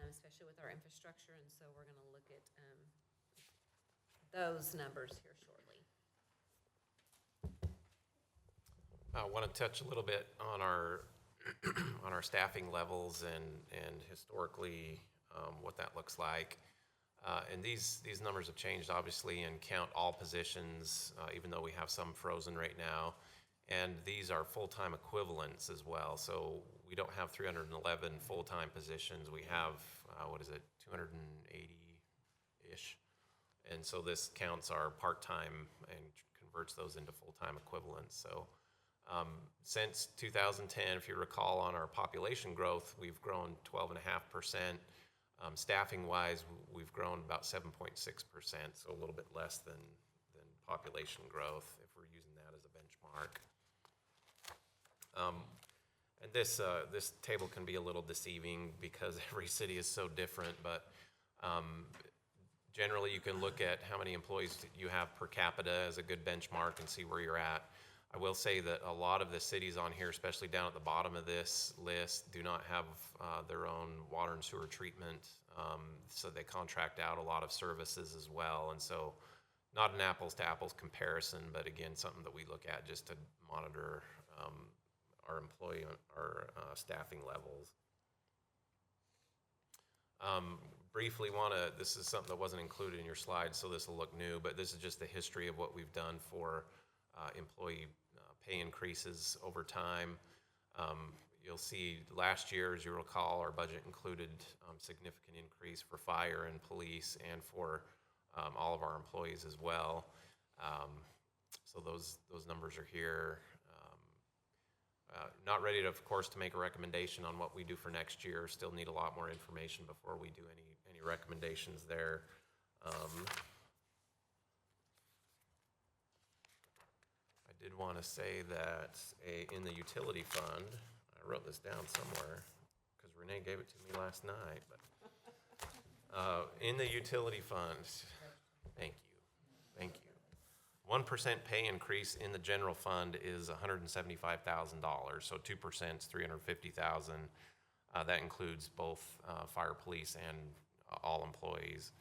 especially with our infrastructure. And so we're going to look at those numbers here shortly. I want to touch a little bit on our on our staffing levels and historically what that looks like. And these numbers have changed, obviously, and count all positions, even though we have some frozen right now. And these are full-time equivalents as well. So we don't have 311 full-time positions. We have, 280-ish. And so this counts our part-time and converts those into full-time equivalents. So since 2010, if you recall, on our population growth, we've grown 12.5%. Staffing-wise, we've grown about 7.6%, so a little bit less than population growth, if we're using that as a benchmark. And this table can be a little deceiving because every city is so different, but generally you can look at how many employees you have per capita as a good benchmark and see where you're at. I will say that a lot of the cities on here, especially down at the bottom of this list, do not have their own water and sewer treatment, so they contract out a lot of services as well. And so not an apples to apples comparison, but again, something that we look at just to monitor our staffing levels. Briefly this is something that wasn't included in your slides, so this will look new, but this is just the history of what we've done for employee pay increases over time. You'll see last year, as you recall, our budget included significant increase for fire and police and for all of our employees as well. So those numbers are here. Not ready, of course, to make a recommendation on what we do for next year. Still need a lot more information before we do any recommendations there. I did want to say that in the utility fund, I wrote this down somewhere because Renee gave it to me last night. But in the utility fund, thank you. 1% pay increase in the general fund is $175,000. So 2% is $350,000. That includes both fire, police, and all employees.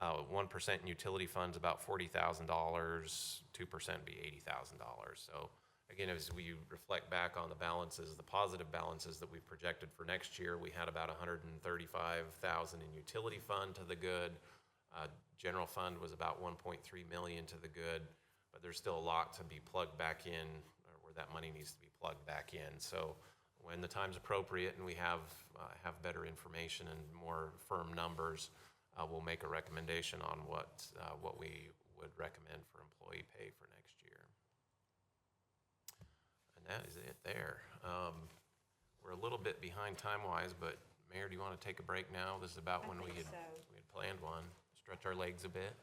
1% in utility funds about $40,000. 2% be $80,000. So again, as we reflect back on the balances, the positive balances that we've projected for next year, we had about $135,000 in utility fund to the good. General fund was about $1.3 million to the good, but there's still a lot to be plugged back in, or where that money needs to be plugged back in. So when the time's appropriate and we have better information and more firm numbers, we'll make a recommendation on what we would recommend for employee pay for next year. And that is it there. We're a little bit behind time-wise, but Mayor, do you want to take a break now? This is about when we had planned one. Stretch our legs a bit.